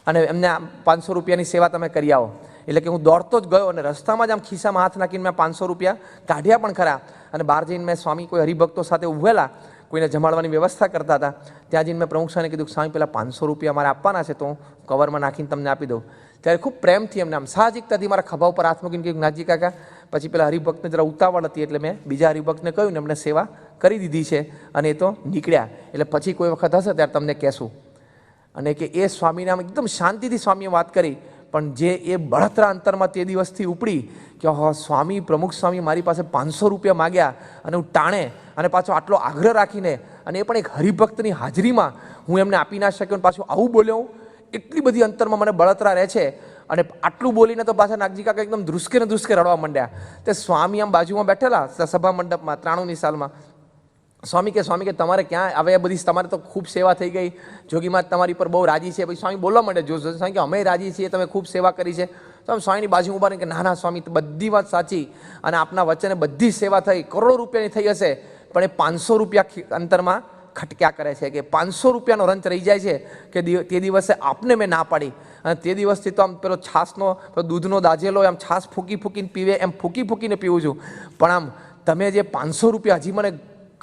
અને એમને 500 રૂપિયાની સેવા તમે કરી આવો. એટલે કે હું દોડતો જ ગયો અને રસ્તામાં જ આમ ખિસ્સામાં હાથ નાખીને મેં 500 રૂપિયા કાઢ્યા પણ ખરા. અને બહાર જઈને મેં સ્વામી કોઈ હરિભક્તો સાથે ઉભેલા, કોઈને જમાડવાની વ્યવસ્થા કરતા હતા, ત્યાં જઈને મેં પ્રમુખ સ્વામીને કીધું સ્વામી પહેલાં 500 રૂપિયા મારે આપવાના છે તો હું કવરમાં નાખીને તમને આપી દઉં. ત્યારે ખૂબ પ્રેમથી એમને આમ સાહજિકતાથી મારા ખભા ઉપર હાથ મૂકીને કહ્યું નાગજી કાકા. પછી પેલા હરિભક્તને જરા ઉતાવળ હતી એટલે મેં બીજા હરિભક્તને કહ્યું ને એમને સેવા કરી દીધી છે અને એ તો નીકળ્યા. એટલે પછી કોઈ વખત હશે ત્યારે તમને કહેશું. અને કે એ સ્વામીને આમ એકદમ શાંતિથી સ્વામીએ વાત કરી, પણ જે એ બળતરા અંતરમાં તે દિવસથી ઉપડી કે સ્વામી પ્રમુખ સ્વામી મારી પાસે 500 રૂપિયા માગ્યા અને હું ટાણે અને પાછો આટલો આગ્રહ રાખીને, અને એ પણ એક હરિભક્તની હાજરીમાં હું એમને આપી ના શક્યો, પાછું આવું બોલ્યો. એટલી બધી અંતરમાં મને બળતરા રહે છે અને આટલું બોલીને તો પાછા નાગજી કાકા એકદમ ધ્રુસકે રડવા માંડ્યા. તે સ્વામી આમ બાજુમાં બેઠેલા સભા મંડપમાં 93ની સાલમાં. સ્વામી કે તમારે ક્યાં હવે એ બધી તમારે તો ખૂબ સેવા થઈ ગઈ, જોગી મહારાજ તમારી પર બહુ રાજી છે. પછી સ્વામી બોલવા માંડે, જો સ્વામી કે અમે રાજી છીએ, તમે ખૂબ સેવા કરી છે. તો આમ સ્વામીની બાજુ ઉભા રહીને કે ના સ્વામી બધી વાત સાચી અને આપના વચ્ચે બધી સેવા થઈ, કરોડો રૂપિયાની થઈ હશે, પણ એ 500 રૂપિયા અંતરમાં ખટક્યા કરે છે કે 500 રૂપિયાનો રંચ રહી જાય છે કે તે દિવસે આપને મેં ના પાડી. અને તે દિવસથી તો આમ પેલો છાસનો દૂધનો દાજેલો આમ છાસ ફૂંકીને પીવે એમ ફૂંકીને પીવું છું. પણ આમ તમે જે 500 રૂપિયા હજી મને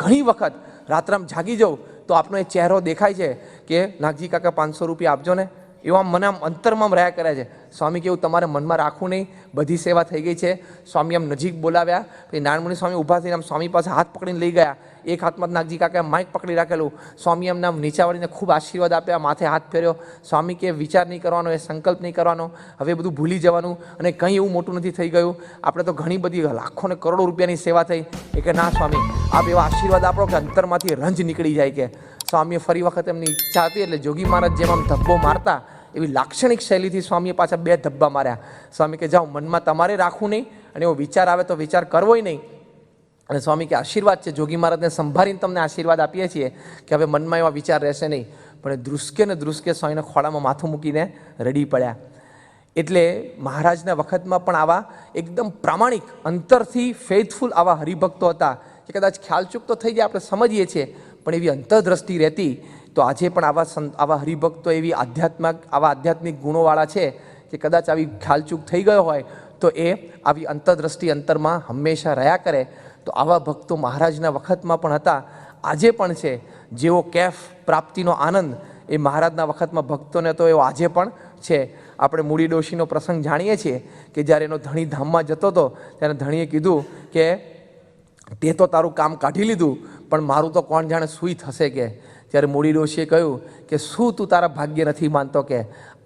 ઘણી વખત રાત્રામ જાગી જાઉં તો આપનો એ ચહેરો દેખાય છે કે નાગજી કાકા 500 રૂપિયા આપજો ને. એવા મને આમ અંતરમાં રહ્યા કરે છે. સ્વામી કેવું તમારે મનમાં રાખવું નહીં, બધી સેવા થઈ ગઈ છે. સ્વામી આમ નજીક બોલાવ્યા, પછી નારાયણમુનિ સ્વામી ઊભા થઈને આમ સ્વામી પાસે હાથ પકડીને લઈ ગયા. એક હાથમાં નાગજી કાકાએ માઇક પકડી રાખેલું. સ્વામી એમને આમ નીચા વળીને ખૂબ આશીર્વાદ આપ્યા, માથે હાથ ફેર્યો. સ્વામી કે વિચાર નહીં કરવાનો, એ સંકલ્પ નહીં કરવાનો, હવે બધું ભૂલી જવાનું, અને કંઈ એવું મોટું નથી થઈ ગયું. આપણે તો ઘણી બધી લાખો ને કરોડો રૂપિયાની સેવા થઈ. એ કે ના સ્વામી, આપ એવા આશીર્વાદ આપો કે અંતરમાંથી રંજ નીકળી જાય. કે સ્વામીએ ફરી વખત એમની ઈચ્છા હતી એટલે જોગી મહારાજ જેમ આમ ધબ્બો મારતા એવી લાક્ષણિક શૈલીથી સ્વામીએ પાછા 2 ધબ્બા માર્યા. સ્વામી કે જાઓ, મનમાં તમારે રાખવું નહીં, અને એવો વિચાર આવે તો વિચાર કરવો નહીં. અને સ્વામી કે આશીર્વાદ છે, જોગી મહારાજને સંભાળીને તમને આશીર્વાદ આપીએ છીએ કે હવે મનમાં એવા વિચાર રહેશે નહીં. પણ એ ધ્રુસકે સ્વામીના ખોળામાં માથું મૂકીને રડી પડ્યા. એટલે મહારાજના વખતમાં પણ આવા એકદમ પ્રામાણિક, અંતરથી ફેથફુલ આવા હરિભક્તો હતા કે કદાચ ખ્યાલચૂક તો થઈ જાય, આપણે સમજીએ છીએ, પણ એવી અંતરદ્રષ્ટિ રહેતી. તો આજે પણ આવા હરિભક્તો એવી આધ્યાત્મિક ગુણોવાળા છે કે કદાચ આવી ખ્યાલચૂક થઈ ગયો હોય તો એ આવી અંતરદ્રષ્ટિ અંતરમાં હંમેશા રહ્યા કરે. તો આવા ભક્તો મહારાજના વખતમાં પણ હતા, આજે પણ છે. જેવો કેફ પ્રાપ્તિનો આનંદ એ મહારાજના વખતમાં ભક્તોને તો એવો આજે પણ છે. આપણે મૂડી ડોશીનો પ્રસંગ જાણીએ છીએ કે જ્યારે એનો ધણી ધામમાં જતો હતો ત્યારે ધણીએ કીધું કે તે તો તારું કામ કાઢી લીધું, પણ મારું તો કોણ જાણે સુઈ થશે. કે ત્યારે મૂડી ડોશીએ કહ્યું કે શું તું તારા ભાગ્ય નથી માનતો? કે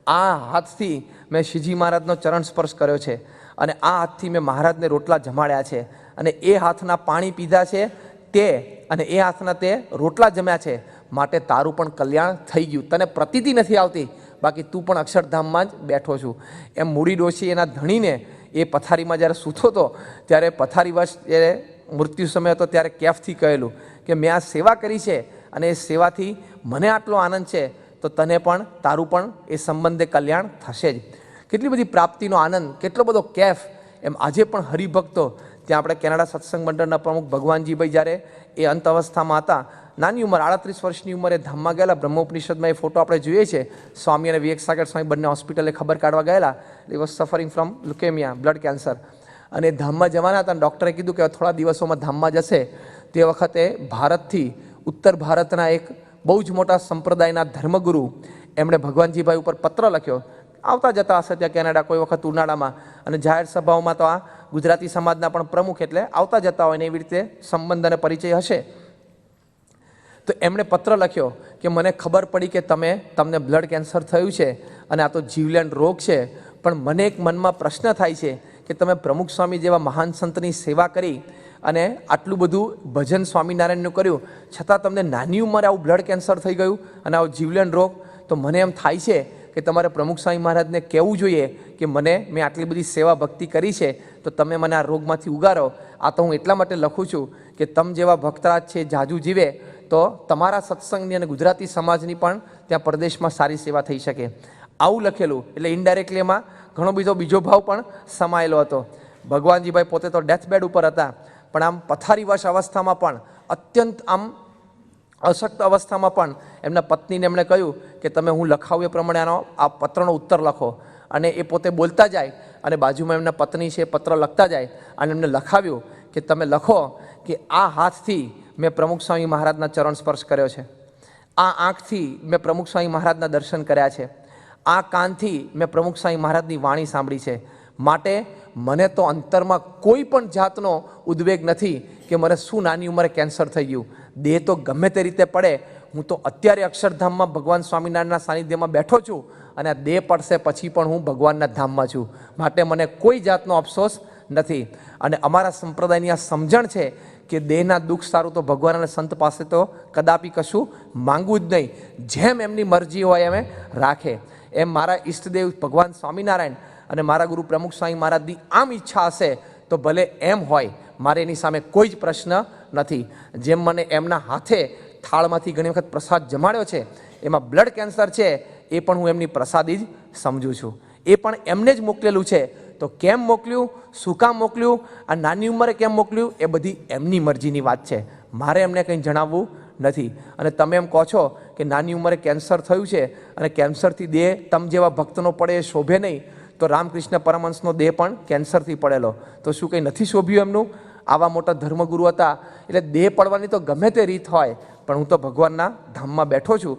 આ હાથથી મેં શ્રીજી મહારાજનો ચરણ સ્પર્શ કર્યો છે, અને આ હાથથી મેં મહારાજને રોટલા જમાડ્યા છે, અને એ હાથના પાણી પીધા છે તે, અને એ હાથના તે રોટલા જમ્યા છે, માટે તારું પણ કલ્યાણ થઈ ગયું. તને પ્રતીતિ નથી આવતી, બાકી તું પણ અક્ષરધામમાં જ બેઠો છું. એમ મૂડી ડોશી એના ધણીને એ પથારીમાં જ્યારે સૂતો હતો ત્યારે પથારીવશ એ મૃત્યુ સમય હતો ત્યારે કેફથી કહેલું કે મેં આ સેવા કરી છે, અને એ સેવાથી મને આટલો આનંદ છે, તો તને પણ તારું પણ એ સંબંધે કલ્યાણ થશે જ. કેટલી બધી પ્રાપ્તિનો આનંદ, કેટલો બધો કેફ. એમ આજે પણ હરિભક્તો, ત્યાં આપણે કેનેડા સત્સંગ મંડળના પ્રમુખ ભગવાનજીભાઈ જ્યારે એ અંત અવસ્થામાં હતા, નાની ઉંમર 38 વર્ષની ઉંમરે ધામમાં ગયેલા. બ્રહ્મોપનિષદમાં એ ફોટો આપણે જોઈએ છે. સ્વામી અને વિવેક સાગર સ્વામી બંને હોસ્પિટલે ખબર કાઢવા ગયેલા. એ was suffering from leukemia, blood cancer, અને ધામમાં જવાના હતા. ડૉક્ટરે કીધું કે થોડા દિવસોમાં ધામમાં જશે. તે વખતે ભારતથી ઉત્તર ભારતના એક બહુ જ મોટા સંપ્રદાયના ધર્મગુરુ એમણે ભગવાનજીભાઈ ઉપર પત્ર લખ્યો. આવતા જતા હશે ત્યાં કેનેડા કોઈ વખત ઉનાળામાં, અને જાહેર સભાઓમાં તો આ ગુજરાતી સમાજના પણ પ્રમુખ એટલે આવતા જતા હોય ને એવી રીતે સંબંધ અને પરિચય હશે. તો એમણે પત્ર લખ્યો કે મને ખબર પડી કે તમને બ્લડ કેન્સર થયું છે, અને આ તો જીવલેણ રોગ છે, પણ મને એક મનમાં પ્રશ્ન થાય છે કે તમે પ્રમુખ સ્વામી જેવા મહાન સંતની સેવા કરી અને આટલું બધું ભજન સ્વામિનારાયણનું કર્યું, છતાં તમને નાની ઉંમરે આવું બ્લડ કેન્સર થઈ ગયું અને આવો જીવલેણ રોગ. તો મને એમ થાય છે કે તમારે પ્રમુખ સ્વામી મહારાજને કહેવું જોઈએ કે મેં આટલી બધી સેવા ભક્તિ કરી છે, તો તમે મને આ રોગમાંથી ઉગારો. આ તો હું એટલા માટે લખું છું કે તમ જેવા ભક્તરાજ છે જાજુ જીવે, તો તમારા સત્સંગની અને ગુજરાતી સમાજની પણ ત્યાં પરદેશમાં સારી સેવા થઈ શકે. આવું લખેલું. એટલે ઇનડાયરેક્ટલી એમાં ઘણો બીજો ભાવ પણ સમાયેલો હતો. ભગવાનજીભાઈ પોતે તો ડેથ બેડ ઉપર હતા, પણ આમ પથારીવશ અવસ્થામાં પણ, અત્યંત આમ અશક્ત અવસ્થામાં પણ એમના પત્નીને એમણે કહ્યું કે તમે હું લખાવું એ પ્રમાણે આ પત્રનો ઉત્તર લખો. અને એ પોતે બોલતા જાય અને બાજુમાં એમના પત્ની છે પત્ર લખતા જાય, અને એમને લખાવ્યું કે તમે લખો કે આ હાથથી મેં પ્રમુખ સ્વામી મહારાજના ચરણ સ્પર્શ કર્યો છે, આ આંખથી મેં પ્રમુખ સ્વામી મહારાજના દર્શન કર્યા છે, આ કાનથી મેં પ્રમુખ સ્વામી મહારાજની વાણી સાંભળી છે, માટે મને તો અંતરમાં કોઈ પણ જાતનો ઉદ્વેગ નથી કે મને શું નાની ઉંમરે કેન્સર થઈ ગયું. દેહ તો ગમે તે રીતે પડે, હું તો અત્યારે અક્ષરધામમાં ભગવાન સ્વામિનારાયણના સાનિધ્યમાં બેઠો છું, અને આ દેહ પડશે પછી પણ હું ભગવાનના ધામમાં છું, માટે મને કોઈ જાતનો અફસોસ નથી. અને અમારા સંપ્રદાયની આ સમજણ છે કે દેહના દુઃખ સારું તો ભગવાન અને સંત પાસે તો કદાપી કશું માંગવું જ નહીં, જેમ એમની મરજી હોય એમ રાખે. એમ મારા ઈષ્ટદેવ ભગવાન સ્વામિનારાયણ અને મારા ગુરુ પ્રમુખ સ્વામી મહારાજની આમ ઈચ્છા હશે તો ભલે એમ હોય, મારે એની સામે કોઈ જ પ્રશ્ન નથી. જેમ મને એમના હાથે થાળમાંથી ઘણી વખત પ્રસાદ જમાડ્યો છે, એમાં બ્લડ કેન્સર છે, એ પણ હું એમની પ્રસાદી જ સમજું છું. એ પણ એમને જ મોકલેલું છે. તો કેમ મોકલ્યું, શું કામ મોકલ્યું, આ નાની ઉંમરે કેમ મોકલ્યું, એ બધી એમની મરજીની વાત છે, મારે એમને કંઈ જણાવવું નથી. અને તમે એમ કહો છો કે નાની ઉંમરે કેન્સર થયું છે અને કેન્સરથી દેહ તમ જેવા ભક્તનો પડે એ શોભે નહીં, તો રામકૃષ્ણ પરમહંસનો દેહ પણ કેન્સરથી પડેલો, તો શું કંઈ નથી શોભ્યું એમનું? આવા મોટા ધર્મગુરુ હતા. એટલે દેહ પડવાની તો ગમે તે રીત હોય, પણ હું તો ભગવાનના ધામમાં બેઠો છું,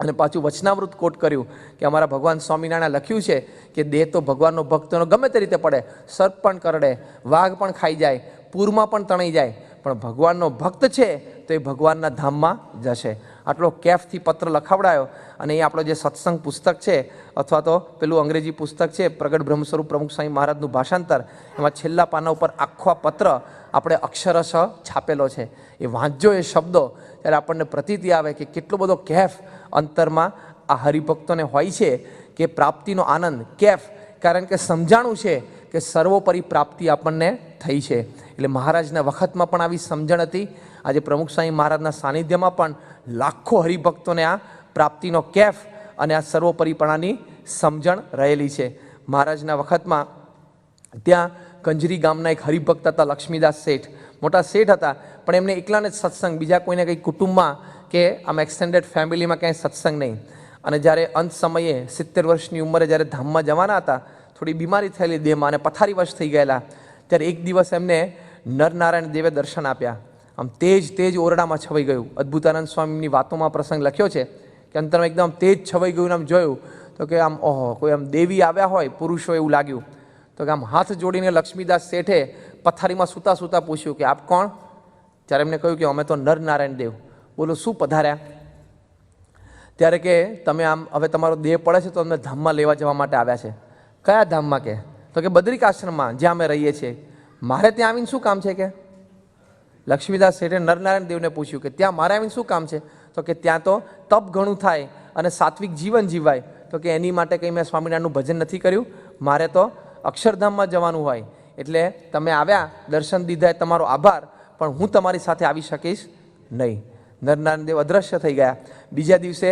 અને પાછું વચનામૃત કોટ કર્યું કે અમારા ભગવાન સ્વામિનારાયણ લખ્યું છે કે દેહ તો ભગવાનનો ભક્તનો ગમે તે રીતે પડે, સર્પ પણ કરડે, વાઘ પણ ખાઈ જાય, પૂરમાં પણ તણાઈ જાય, પણ ભગવાનનો ભક્ત છે તો એ ભગવાનના ધામમાં જશે. આટલો કેફથી પત્ર લખાવડાયો. અને એ આપણો જે સત્સંગ પુસ્તક છે અથવા તો પેલું અંગ્રેજી પુસ્તક છે પ્રગટ બ્રહ્મસ્વરૂપ પ્રમુખ સ્વામી મહારાજનું ભાષાંતર, એમાં છેલ્લા પાના ઉપર આખો આ પત્ર આપણે અક્ષરશ છાપેલો છે. એ વાંચજો એ શબ્દો, ત્યારે આપણને પ્રતીતિ આવે કે કેટલો બધો કેફ અંતરમાં આ હરિભક્તોને હોય છે કે પ્રાપ્તિનો આનંદ કેફ, કારણ કે સમજાણું છે કે સર્વોપરી પ્રાપ્તિ આપણને થઈ છે. એટલે મહારાજના વખતમાં પણ આવી સમજણ હતી. આજે પ્રમુખ સ્વામી મહારાજના સાનિધ્યમાં પણ લાખો હરિભક્તોને આ પ્રાપ્તિનો કેફ અને આ સર્વોપરીપણાની સમજણ રહેલી છે. મહારાજના વખતમાં ત્યાં કંજરી ગામના એક હરિભક્ત હતા લક્ષ્મીદાસ શેઠ. મોટા શેઠ હતા, પણ એમને એકલાને જ સત્સંગ, બીજા કોઈને કંઈ કુટુંબમાં કે આમ એક્સટેન્ડેડ ફેમિલીમાં ક્યાંય સત્સંગ નહીં. અને જ્યારે અંત સમયે 70 વર્ષની ઉંમરે જ્યારે ધામમાં જવાના હતા, થોડી બીમારી થયેલી દેહમાં અને પથારીવશ થઈ ગયેલા, ત્યારે એક દિવસ એમને નરનારાયણ દેવે દર્શન આપ્યા. આમ તેજ ઓરડામાં છવાઈ ગયું. અદ્ભુતાનંદ સ્વામીની વાતોમાં પ્રસંગ લખ્યો છે કે અંતરમાં એકદમ તેજ છવાઈ ગયું. આમ જોયું તો કે આમ ઓહો, કોઈ આમ દેવી આવ્યા હોય, પુરુષો એવું લાગ્યું. તો કે આમ હાથ જોડીને લક્ષ્મીદાસ શેઠે પથારીમાં સૂતા સૂતા પૂછ્યું કે આપ કોણ? ત્યારે એમને કહ્યું કે અમે તો નરનારાયણ દેવ. બોલો શું પધાર્યા? ત્યારે કે તમે આમ હવે તમારો દેહ પડે છે તો અમને ધામમાં લેવા જવા માટે આવ્યા છે. કયા ધામમાં? કે તો કે બદ્રિક આશ્રમમાં જ્યાં અમે રહીએ છીએ. મારે ત્યાં આવીને શું કામ છે? કે લક્ષ્મીદાસ શેઠે નરનારાયણ દેવને પૂછ્યું કે ત્યાં મારે આવીને શું કામ છે? તો કે ત્યાં તો તપ ઘણું થાય અને સાત્વિક જીવન જીવાય. તો કે એની માટે કંઈ મેં સ્વામિનારાયણનું ભજન નથી કર્યું, મારે તો અક્ષરધામમાં જવાનું હોય. એટલે તમે આવ્યા, દર્શન દીધા એ તમારો આભાર, પણ હું તમારી સાથે આવી શકીશ નહીં. નરનારાયણ દેવ અદ્રશ્ય થઈ ગયા. બીજા દિવસે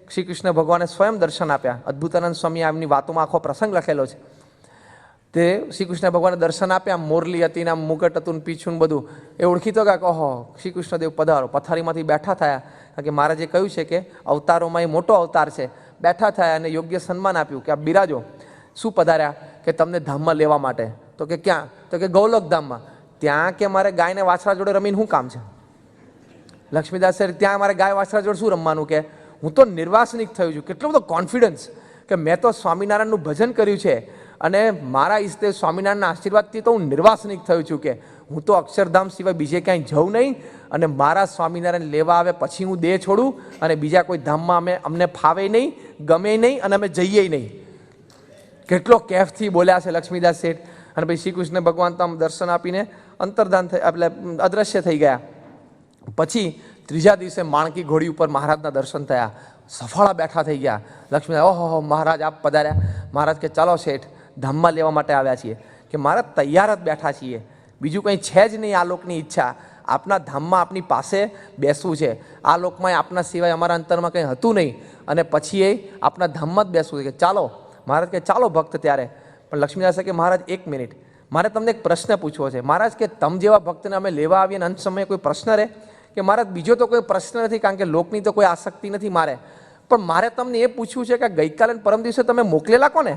શ્રી કૃષ્ણ ભગવાને સ્વયં દર્શન આપ્યા. અદ્ભુતાનંદ સ્વામી એમની વાતોમાં આખો પ્રસંગ લખેલો છે. તે શ્રી કૃષ્ણ ભગવાને દર્શન આપ્યા, મોરલી હતી ને મુકટ હતું ને પીછું બધું. એ ઓળખીતો કે ઓહો શ્રી કૃષ્ણદેવ પધારો. પથારીમાંથી બેઠા થયા, કારણ કે મહારાજે કહ્યું છે કે અવતારોમાં એ મોટો અવતાર છે. બેઠા થયા અને યોગ્ય સન્માન આપ્યું કે આપ બિરાજો. શું પધાર્યા? કે તમને ધામમાં લેવા માટે. તો કે ક્યાં? તો કે ગૌલોક ધામમાં. ત્યાં કે મારે ગાયને વાછરા જોડે રમીને શું કામ છે? લક્ષ્મીદાસ સર ત્યાં મારે ગાય વાછરા જોડે શું રમવાનું? કે હું તો નિર્વાસનિક થયું છું. કેટલો બધો કોન્ફિડન્સ કે મેં તો સ્વામિનારાયણનું ભજન કર્યું છે અને મારા ઈષ્ટદેવ સ્વામિનારાયણના આશીર્વાદથી તો હું નિર્વાસનિક થયું છું. કે હું તો અક્ષરધામ સિવાય બીજે ક્યાંય જઉં નહીં અને મારા સ્વામિનારાયણ લેવા આવે પછી હું દેહ છોડું અને બીજા કોઈ ધામમાં અમને ફાવે નહીં, ગમે નહીં અને અમે જઈએ નહીં. કેટલો કેફથી બોલ્યા છે લક્ષ્મીદાસ શેઠ. અને પછી શ્રી કૃષ્ણ ભગવાન તો આમ દર્શન આપીને અંતર્ધાન થઈ, એટલે અદ્રશ્ય થઈ ગયા. પછી ત્રીજા દિવસે માણકી ઘોડી ઉપર મહારાજના દર્શન થયા. સફાળા બેઠા થઈ ગયા. લક્ષ્મી ઓહો મહારાજ આપ પધાર્યા. મહારાજ કે ચાલો શેઠ, ધામમાં લેવા માટે આવ્યા છીએ. કે મહારાજ તૈયાર જ બેઠા છીએ, બીજું કંઈ છે જ નહીં. આ લોકની ઈચ્છા આપના ધામમાં આપની પાસે બેસવું છે. આ લોકમાં આપના સિવાય અમારા અંતરમાં કંઈ હતું નહીં અને પછી એ આપના ધામમાં જ બેસવું છે. કે ચાલો. મહારાજ કે ચાલો ભક્ત. ત્યારે પણ લક્ષ્મીદાસ કે મહારાજ એક મિનિટ, મારે તમને એક પ્રશ્ન પૂછવો છે. મહારાજ કે તમ જેવા ભક્તને અમે લેવા આવીએ અને અંત સમયે કોઈ પ્રશ્ન રહે? કે મહારાજ બીજો તો કોઈ પ્રશ્ન નથી, કારણ કે લોકની તો કોઈ આસક્તિ નથી મારે, પણ મારે તમને એ પૂછવું છે કે ગઈકાલે પરમ દિવસે તમે મોકલેલા કોને?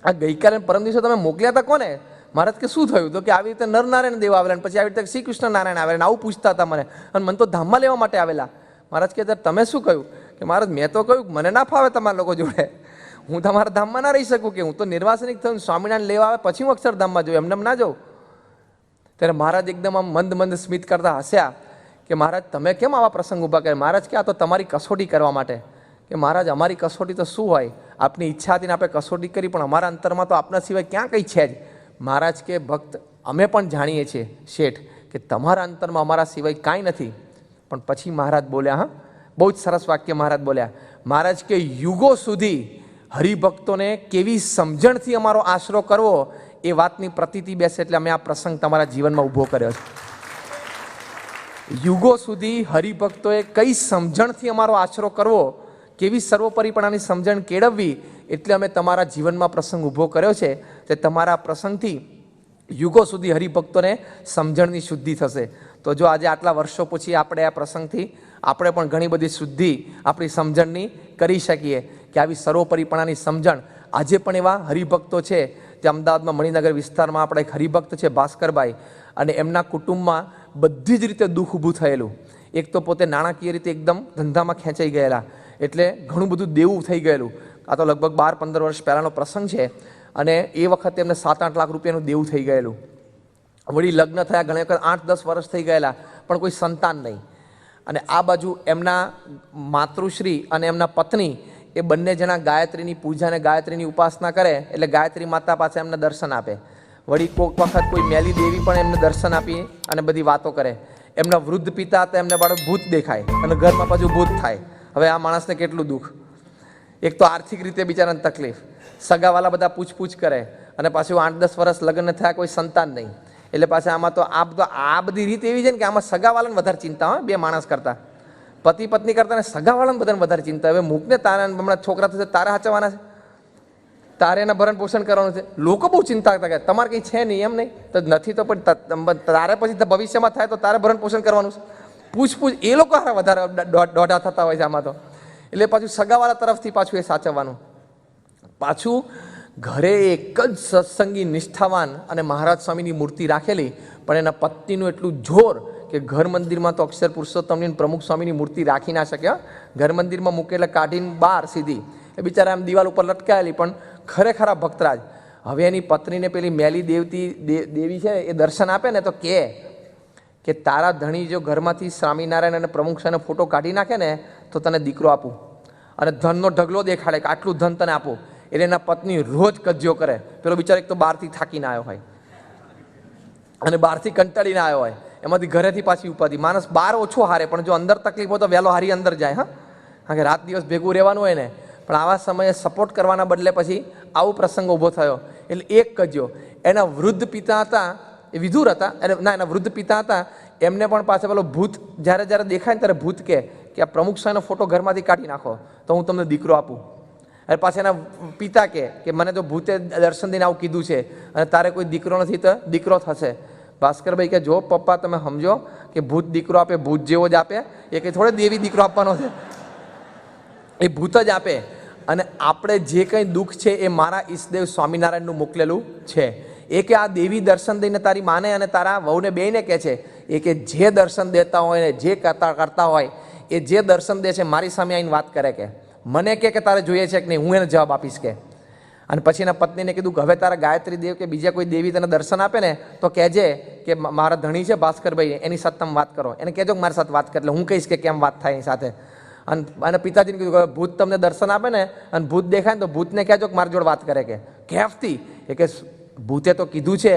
આ ગઈકાલે પરમ દિવસે તમે મોકલ્યા હતા કોને? મહારાજ કે શું થયું? તો કે આવી રીતે નરનારાયણ દેવ આવેલા, પછી આવી રીતે શ્રી કૃષ્ણ નારાયણ આવેલા, આવું પૂછતા હતા મને, અને મને તો ધામમાં લેવા માટે આવેલા. મહારાજ કે તમે શું કહ્યું? કે મહારાજ મેં તો કહ્યું મને ના ફાવે તમારા લોકો જોડે, હું તમારા ધામમાં ના રહી શકું, કે હું તો નિર્વાસનિક થયું, સ્વામિનારાયણ લેવા આવે પછી હું અક્ષરધામમાં જાઉં, એમને ના જાઉં. ત્યારે મહારાજ એકદમ આમ મંદ સ્મિત કરતા હસ્યા કે મહારાજ તમે કેમ આવા પ્રસંગ ઊભા કરે? મહારાજ કે આ તો તમારી કસોટી કરવા માટે. કે મહારાજ અમારી કસોટી તો શું હોય, આપની ઈચ્છા હતી ને આપણે કસોટી કરી, પણ અમારા અંતરમાં તો આપના સિવાય ક્યાં કંઈ છે જ. મહારાજ કે ભક્ત અમે પણ જાણીએ છીએ શેઠ કે તમારા અંતરમાં અમારા સિવાય કાંઈ નથી. પણ પછી મહારાજ બોલ્યા, હા બહુ જ સરસ વાક્ય મહારાજ બોલ્યા. મહારાજ કે યુગો સુધી હરિભક્તોને કેવી સમજણથી અમારો આશરો કરવો એ વાતની પ્રતીતિ બેસે, એટલે અમે આ પ્રસંગ તમારા જીવનમાં ઊભો કર્યો છે. યુગો સુધી હરિભક્તોએ કઈ સમજણથી અમારો આશરો કરવો, કેવી સર્વોપરીપણાની સમજણ કેળવવી, એટલે અમે તમારા જીવનમાં પ્રસંગ ઊભો કર્યો છે. તે તમારા પ્રસંગથી યુગો સુધી હરિભક્તોને સમજણની શુદ્ધિ થશે. તો જો આજે આટલા વર્ષો પછી આપણે આ પ્રસંગથી આપણે પણ ઘણી બધી શુદ્ધિ આપણી સમજણની કરી શકીએ, કે આવી સર્વોપરીપણાની સમજણ આજે પણ એવા હરિભક્તો છે. જે અમદાવાદમાં મણિનગર વિસ્તારમાં આપણા એક હરિભક્ત છે ભાસ્કરભાઈ, અને એમના કુટુંબમાં બધી જ રીતે દુઃખ ઊભું થયેલું. એક તો પોતે નાણાકીય રીતે એકદમ ધંધામાં ખેંચાઈ ગયેલા, એટલે ઘણું બધું દેવું થઈ ગયેલું. આ તો લગભગ 12-15 વર્ષ પહેલાંનો પ્રસંગ છે, અને એ વખતે એમને 7-8 લાખ રૂપિયાનું દેવું થઈ ગયેલું. વળી લગ્ન થયા ઘણી વખત 8-10 વર્ષ થઈ ગયેલા, પણ કોઈ સંતાન નહીં. અને આ બાજુ એમના માતૃશ્રી અને એમના પત્ની એ બંને જણા ગાયત્રીની પૂજા અને ગાયત્રીની ઉપાસના કરે, એટલે ગાયત્રી માતા પાસે એમને દર્શન આપે. વળી કોઈક વખત કોઈ મેલી દેવી પણ એમને દર્શન આપી અને બધી વાતો કરે. એમના વૃદ્ધ પિતા હતા, એમને બાળક ભૂત દેખાય અને ઘરમાં પાછું ભૂત થાય. હવે આ માણસને કેટલું દુઃખ! એક તો આર્થિક રીતે બિચારાને તકલીફ, સગાવાલા બધા પૂછપૂછ કરે, અને પાછું 8-10 વર્ષ લગ્ન થયા, કોઈ સંતાન નહીં. એટલે પાછા આમાં તો આ બધી રીત એવી છે ને કે આમાં સગાવાલાને વધારે ચિંતા હોય, બે માણસ કરતાં, પતિ પત્ની કરતાં ને સગાવાલાને બધાને વધારે ચિંતા. હવે મૂકને તારા હમણાં છોકરા થશે, તારે હાચવાના છે, તારે એના ભરણ પોષણ કરવાનું છે. લોકો બહુ ચિંતા કરતા કે તમારે કંઈ છે નહીં, એમ નહીં તો નથી, તો પણ તારે પછી ભવિષ્યમાં થાય તો તારે ભરણ પોષણ કરવાનું છે. પૂછપૂછ એ લોકો હારા વધારે દોઢા થતા હોય છે આમાં તો. એટલે પાછું સગાવાળા તરફથી પાછું એ સાચવવાનું. પાછું ઘરે એક જ સત્સંગી નિષ્ઠાવાન અને મહારાજ સ્વામીની મૂર્તિ રાખેલી, પણ એના પત્નીનું એટલું જોર કે ઘર મંદિરમાં તો અક્ષર પુરુષોત્તમની પ્રમુખ સ્વામીની મૂર્તિ રાખી ના શક્યા. ઘર મંદિરમાં મૂકેલા કાઢીને બહાર સીધી એ બિચારા આમ દિવાલ ઉપર લટકાયેલી, પણ ખરેખર ભક્તરાજ. હવે એની પત્નીને પેલી મેલી દેવી છે એ દર્શન આપે ને તો કે તારા ધણી જો ઘરમાંથી સ્વામિનારાયણ અને પ્રમુખ સ્વામીનો ફોટો કાઢી નાખે ને તો તને દીકરો આપું, અને ધનનો ઢગલો દેખાડે કે આટલું ધન તને આપું. એટલે એના પત્ની રોજ કજ્યો કરે. પેલો બિચારો એક તો બહારથી થાકીને આવ્યો હોય અને બહારથી કંટાળીને આવ્યો હોય, એમાંથી ઘરેથી પાછી ઉપાધિ. માણસ બહાર ઓછો હારે, પણ જો અંદર તકલીફ હોય તો વહેલો હારી અંદર જાય. હા, કારણ કે રાત દિવસ ભેગું રહેવાનું હોય ને. પણ આવા સમયે સપોર્ટ કરવાના બદલે પછી આવો પ્રસંગ ઊભો થયો. એટલે એક કજ્યો. એના વૃદ્ધ પિતા હતા, એ વિધુર હતા, એના વૃદ્ધ પિતા હતા, એમને પણ પાસે પેલો ભૂત જ્યારે દેખાય ને ત્યારે ભૂત કે આ પ્રમુખ સ્વામીનો ફોટો ઘરમાંથી કાઢી નાખો તો હું તમને દીકરો આપું. અને પાછા એના પિતા કે મને તો ભૂતે દર્શન દઈને આવું કીધું છે, અને તારે કોઈ દીકરો નથી તો દીકરો થશે. ભાસ્કરભાઈ કે જો પપ્પા તમે સમજો કે ભૂત દીકરો આપે ભૂત જેવો જ આપે, એ કંઈ થોડે દેવી દીકરો આપવાનો છે, એ ભૂત જ આપે. અને આપણે જે કંઈ દુઃખ છે એ મારા ઈષ્ટદેવ સ્વામિનારાયણનું મોકલેલું છે. એ કે આ દેવી દર્શન દઈને તારી માને અને તારા વહુને બેયને કહે છે, એ કે જે દર્શન દેતા હોય ને જે કરતા હોય એ જે દર્શન દે છે મારી સામે આવીને વાત કરે કે મને કે તારે જોઈએ છે કે નહીં, હું એને જવાબ આપીશ કે. અને પછી એના પત્નીને કીધું કે હવે તારા ગાયત્રી દેવ કે બીજા કોઈ દેવી તને દર્શન આપે ને તો કહેજે કે મારા ધણી છે ભાસ્કરભાઈ, એની સાથે તમે વાત કરો, એને કહેજો કે મારી સાથે વાત કરે, એટલે હું કહીશ કે કેમ વાત થાય એની સાથે. અને પિતાજીને કીધું કે ભૂત તમને દર્શન આપે ને અને ભૂત દેખાય ને તો ભૂતને કહેજો કે મારી જોડે વાત કરે કે કેફથી. એ કે ભૂતે તો કીધું છે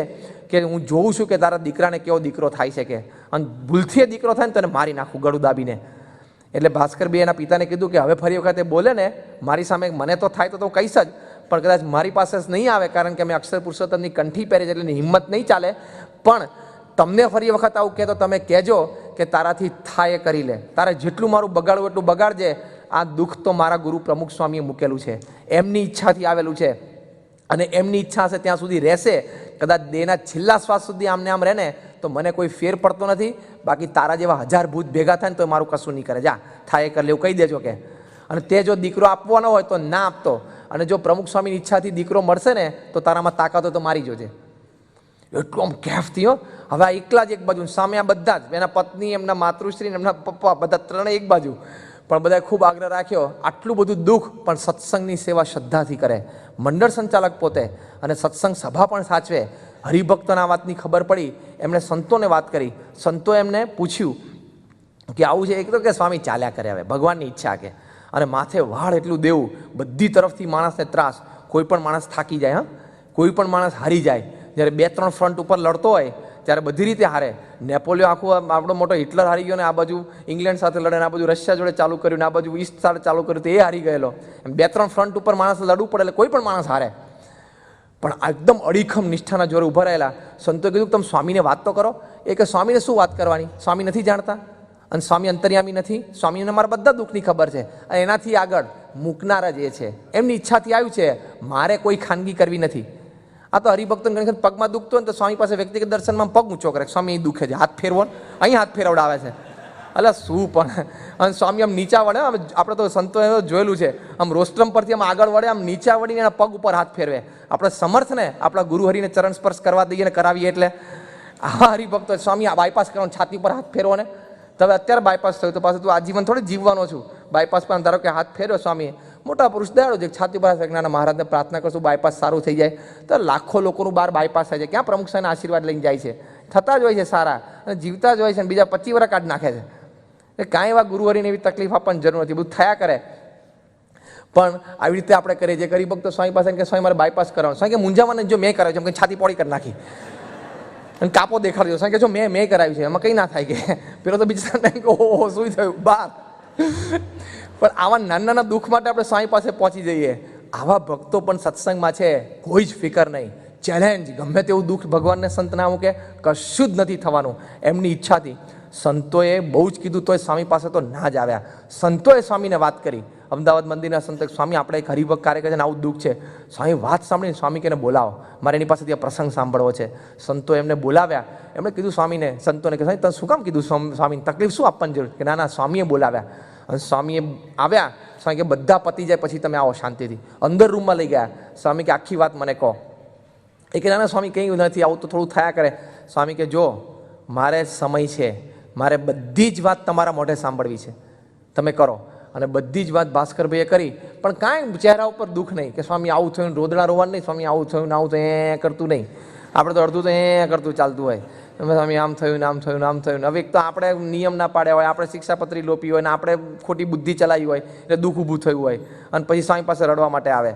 કે હું જોઉં છું કે તારા દીકરાને કેવો દીકરો થાય છે કે, અને ભૂલથી દીકરો થાય ને તને મારી નાખું ગળું દાબીને. એટલે ભાસ્કરભાઈ એના પિતાને કીધું કે હવે ફરી વખતે બોલે ને મારી સામે મને તો થાય તો હું કહીશ જ, પણ કદાચ મારી પાસે જ નહીં આવે, કારણ કે મેં અક્ષર પુરુષોત્તમની કંઠી પહેરી છે એટલે હિંમત નહીં ચાલે. પણ તમને ફરી વખત આવું કહે તો તમે કહેજો કે તારાથી થાય એ કરી લે, તારે જેટલું મારું બગાડવું એટલું બગાડજે. આ દુઃખ તો મારા ગુરુ પ્રમુખ સ્વામીએ મૂકેલું છે, એમની ઈચ્છાથી આવેલું છે, અને એમની ઈચ્છા હશે ત્યાં સુધી રહેશે. કદાચ દેહના છેલ્લા શ્વાસ સુધી આમને આમ રહે ને તો મને કોઈ ફેર પડતો નથી. બાકી તારા જેવા 1000 ભૂત ભેગા થાય ને તો મારું કશું નહીં કરે, જા થાય એ કરી લેવું કહી દેજો કે. અને તે જો દીકરો આપવાનો હોય તો ના આપતો, અને જો પ્રમુખ સ્વામીની ઈચ્છાથી દીકરો મળશે ને તો તારામાં તાકાત હોય તો મારી જોજે. એટલું આમ કેફથી હો. હવે આ એકલા જ એક બાજુ, સામે આ બધા જ એના પત્ની, એમના માતૃશ્રી, એમના પપ્પા, બધા ત્રણેય એક બાજુ. પણ બધાએ ખૂબ આગ્રહ રાખ્યો, આટલું બધું દુઃખ પણ સત્સંગની સેવા શ્રદ્ધાથી કરે. મંડળ સંચાલક પોતે, અને સત્સંગ સભા પણ સાચવે. હરિભક્તોના વાતની ખબર પડી, એમણે સંતોને વાત કરી. સંતો એમને પૂછ્યું કે આવું છે, એક તો કે સ્વામી ચાલ્યા કરે, હવે ભગવાનની ઈચ્છા કે. અને માથે વાળ એટલું દેવું, બધી તરફથી માણસને ત્રાસ. કોઈ પણ માણસ થાકી જાય, હા, કોઈ પણ માણસ હારી જાય. જ્યારે 2-3 ફ્રન્ટ ઉપર લડતો હોય ત્યારે બધી રીતે હારે. નેપોલિયો આખું આપણો મોટો હિટલર હારી ગયો ને આ બાજુ ઇંગ્લેન્ડ સાથે લડે, આ બાજુ રશિયા જોડે ચાલુ કર્યું ને આ બાજુ ઈસ્ટ સાથે ચાલુ કર્યું તો એ હારી ગયેલો. એમ 2-3 ફ્રન્ટ ઉપર માણસ લડવું પડે એટલે કોઈ પણ માણસ હારે. પણ એકદમ અડીખમ નિષ્ઠાના જોરે ઊભા રહેલા સંતોએ કીધું તમે સ્વામીને વાત તો કરો. એ કે સ્વામીને શું વાત કરવાની, સ્વામી નથી જાણતા, અને સ્વામી અંતર્યામી નથી, સ્વામીને મારા બધા દુઃખની ખબર છે, અને એનાથી આગળ મૂકનાર જ એ છે. એમની ઈચ્છાથી આવ્યું છે, મારે કોઈ ખાનગી કરવી નથી. આ તો હરિભક્તોને ઘણી વખત પગમાં દુખતો હોય ને તો સ્વામી પાસે વ્યક્તિગત દર્શનમાં પગ ઊંચો કરે, સ્વામી અહીં દુખે છે, હાથ ફેરવો, અહીં હાથ ફેરવડાવે છે. એટલે શું પણ, અને સ્વામી આમ નીચા વળે, આપણે તો સંતો જોયેલું છે, આમ રોસ્ટ્રમ પરથી આમ આગળ વળે, આમ નીચા વળીને એના પગ ઉપર હાથ ફેરવે. આપણે સમર્થ ને આપણા ગુરુહરિને ચરણ સ્પર્શ કરવા દઈએ ને કરાવીએ, એટલે આ હરિભક્તો સ્વામી આ બાયપાસ કરવાનું, છાતી પર હાથ ફેરવો ને તમે અત્યારે બાયપાસ થયું તો પાછું તું આજીવન થોડી જીવવાનો છું. બાયપાસ પર ધારો કે હાથ ફેર્યો સ્વામીએ, મોટા પુરુષ દયાળુ છે, છાતી પર જ્ઞાના મહારાજને પ્રાર્થના કરશું બાયપાસ સારું થઈ જાય, તો લાખો લોકોનું બહાર બાયપાસ થાય છે. ક્યાં પ્રમુખ સાહેબના આશીર્વાદ લઈને જાય છે? થતા જ હોય છે સારા, અને જીવતા જ હોય છે, અને બીજા 25 વર્ષ કાઢ નાખે છે. એ કાંઈ એવા ગુરુહરીને એવી તકલીફ આપવાની જરૂર નથી, બધું થયા કરે. પણ આવી રીતે આપણે કરીએ છીએ. ગરીબ ભક્તો સ્વામી પાસે કે સ્વામી મારે બાયપાસ કરાવવાનું. સ્વામી કે મૂંઝામાં જો મેં કરાવ્યું છે, છાતી પોળી કરી નાખી અને કાપો દેખાડ્યો. સ્વામી કે જો મેં કરાવ્યું છે, એમાં કંઈ ના થાય કે પેલો તો બીજા ટાઈમ કે ઓહો શું થયું બહાર. પણ આવા નાના નાના દુઃખ માટે આપણે સ્વામી પાસે પહોંચી જઈએ. આવા ભક્તો પણ સત્સંગમાં છે, કોઈ જ ફિકર નહીં. ચેલેન્જ ગમે તેવું દુઃખ ભગવાનને સંત ના મૂકે, કશું જ નથી થવાનું. એમની ઈચ્છાથી સંતોએ બહુ જ કીધું તોય સ્વામી પાસે તો ના જ આવ્યા. સંતોએ સ્વામીને વાત કરી. અમદાવાદ મંદિરના સંત સ્વામી આપણે એક હરિભક્ત કાર્ય છે ને આવું દુઃખ છે. સ્વામી વાત સાંભળીને સ્વામી કે બોલાવો, મારે એની પાસેથી આ પ્રસંગ સાંભળવો છે. સંતો એમને બોલાવ્યા. એમણે કીધું સ્વામીને, સંતોને કે સ્વામી તમે શું કામ કીધું સ્વામીને તકલીફ શું આપવાની જરૂર? કે ના ના સ્વામીએ બોલાવ્યા. અને સ્વામીએ આવ્યા. સ્વામી કે બધા પતી જાય પછી તમે આવો શાંતિથી. અંદર રૂમમાં લઈ ગયા. સ્વામી કે આખી વાત મને કહો. એ કે ના ના સ્વામી કંઈ નથી, આવું તો થોડું થયા કરે. સ્વામી કે જો મારે સમય છે, મારે બધી જ વાત તમારા મોઢે સાંભળવી છે, તમે કરો. અને બધી જ વાત ભાસ્કરભાઈએ કરી, પણ કાંઈ ચહેરા ઉપર દુઃખ નહીં કે સ્વામી આવું થયું, રોદડા રોવાનું નહીં, સ્વામી આવું થયું ને આવું થયું એ કરતું નહીં. આપણે તો અડધું તો એ કરતું ચાલતું હોય. સ્વામી આમ થયું ને આમ થયું ને આમ થયું. હવે એક તો આપણે નિયમ ના પાડ્યા હોય, આપણે શિક્ષાપત્રી લોપી હોય ને આપણે ખોટી બુદ્ધિ ચલાવી હોય એટલે દુઃખ ઊભું થયું હોય, અને પછી સ્વામી પાસે રડવા માટે આવે.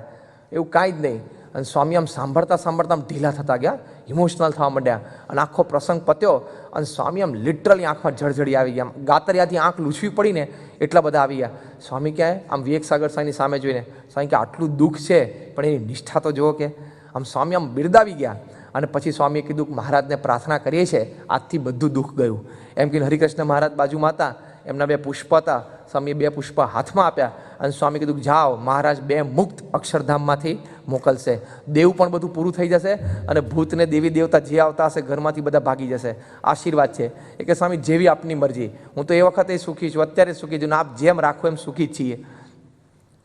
એવું કાંઈ જ નહીં. અને સ્વામી આમ સાંભળતા સાંભળતા આમ ઢીલા થતા ગયા, ઇમોશનલ થવા માંડ્યા. અને આખો પ્રસંગ પત્યો અને સ્વામી આમ લિટરલી આંખમાં જળજળી આવી ગયા. આમ ગાતરિયાથી આંખ લૂછવી પડીને એટલા બધા આવી ગયા. સ્વામી ક્યાંય આમ વિવેક સાગર સ્વામીની સામે જોઈને સ્વામી કે આટલું દુઃખ છે પણ એની નિષ્ઠા તો જુઓ. કે આમ સ્વામી આમ બિરદાવી ગયા. અને પછી સ્વામીએ કીધું કે મહારાજને પ્રાર્થના કરીએ છીએ આજથી બધું દુઃખ ગયું. એમ કહીને હરિકૃષ્ણ મહારાજ બાજુમાં હતા, એમના 2 પુષ્પ હતા. સ્વામીએ 2 પુષ્પ હાથમાં આપ્યા અને સ્વામી કીધું કે જાઓ, મહારાજ 2 મુક્ત અક્ષરધામમાંથી મોકલશે. દેવ પણ બધું પૂરું થઈ જશે અને ભૂતને દેવી દેવતા જે આવતા હશે ઘરમાંથી બધા ભાગી જશે. આશીર્વાદ છે. એ કે સ્વામી જેવી આપની મરજી, હું તો એ વખતે સુખી છું, અત્યારે સુખી છું, ને આપ જેમ રાખો એમ સુખી જ છીએ.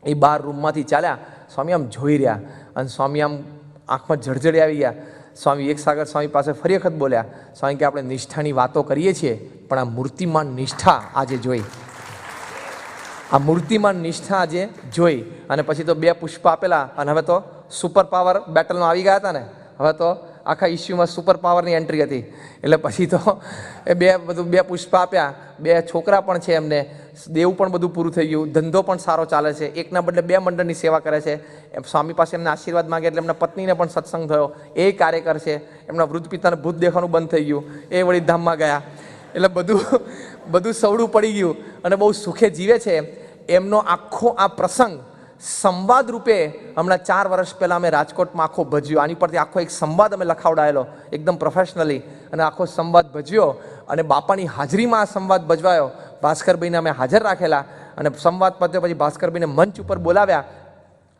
એ 12 રૂમમાંથી ચાલ્યા. સ્વામી આમ જોઈ રહ્યા અને સ્વામી આમ આંખમાં જળજળી આવી ગયા. સ્વામી એક સાગર સ્વામી પાસે ફરી વખત બોલ્યા. સ્વામી કે આપણે નિષ્ઠાની વાતો કરીએ છીએ, પણ આ મૂર્તિમાન નિષ્ઠા આજે જોઈ, આ મૂર્તિમાન નિષ્ઠા આજે જોઈ. અને પછી તો 2 પુષ્પ આપેલા અને હવે તો સુપર પાવર બેટલમાં આવી ગયા હતા ને, હવે તો આખા ઇસ્યુમાં સુપર પાવરની એન્ટ્રી હતી. એટલે પછી તો એ 2 પુષ્પ આપ્યા. 2 છોકરા પણ છે એમને, દેવું પણ બધું પૂરું થઈ ગયું, ધંધો પણ સારો ચાલે છે, એકના બદલે 2 મંડળની સેવા કરે છે. એમ સ્વામી પાસે એમને આશીર્વાદ માગે એટલે એમના પત્નીને પણ સત્સંગ થયો, એ કાર્યકર છે. એમના વૃદ્ધ પિતાને ભૂત દેખાવાનું બંધ થઈ ગયું, એ વળી ધામમાં ગયા. એટલે બધું સવડું પડી ગયું અને બહુ સુખે જીવે છે. એમનો આખો આ પ્રસંગ સંવાદ રૂપે હમણાં 4 વર્ષ પહેલાં અમે રાજકોટમાં આખો ભજ્યો. આની પરથી આખો એક સંવાદ અમે લખાવડાયેલો એકદમ પ્રોફેશનલી, અને આખો સંવાદ ભજ્યો અને બાપાની હાજરીમાં આ સંવાદ ભજવાયો. ભાસ્કરભાઈને અમે હાજર રાખેલા અને સંવાદ પત્યો પછી ભાસ્કરભાઈને મંચ ઉપર બોલાવ્યા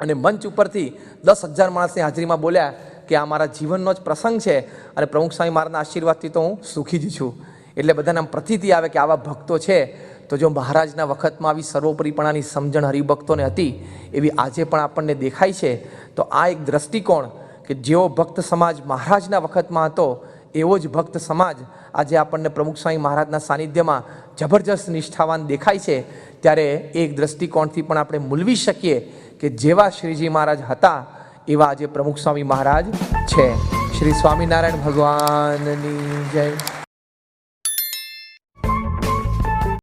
અને મંચ ઉપરથી 10,000 માણસની હાજરીમાં બોલ્યા કે આ મારા જીવનનો જ પ્રસંગ છે અને પ્રમુખ સ્વામી મહારાજના આશીર્વાદથી તો હું સુખી જ છું. એટલે બધાને આમ પ્રતીતિ આવે કે આવા ભક્તો છે. તો જો મહારાજના વખતમાં આવી સર્વોપરીપણાની સમજણ હરિભક્તોને હતી, એવી આજે પણ આપણને દેખાય છે. તો આ એક દ્રષ્ટિકોણ કે જેવો ભક્ત સમાજ મહારાજના વખતમાં હતો, એવો જ ભક્ત સમાજ આજે આપણને પ્રમુખ સ્વામી મહારાજના સાનિધ્યમાં જબરજસ્ત નિષ્ઠાવાન દેખાય છે. ત્યારે એક દ્રષ્ટિકોણથી પણ આપણે મૂલવી શકીએ કે જેવા શ્રીજી મહારાજ હતા એવા આજે પ્રમુખ સ્વામી મહારાજ છે. શ્રી સ્વામિનારાયણ ભગવાનની જય.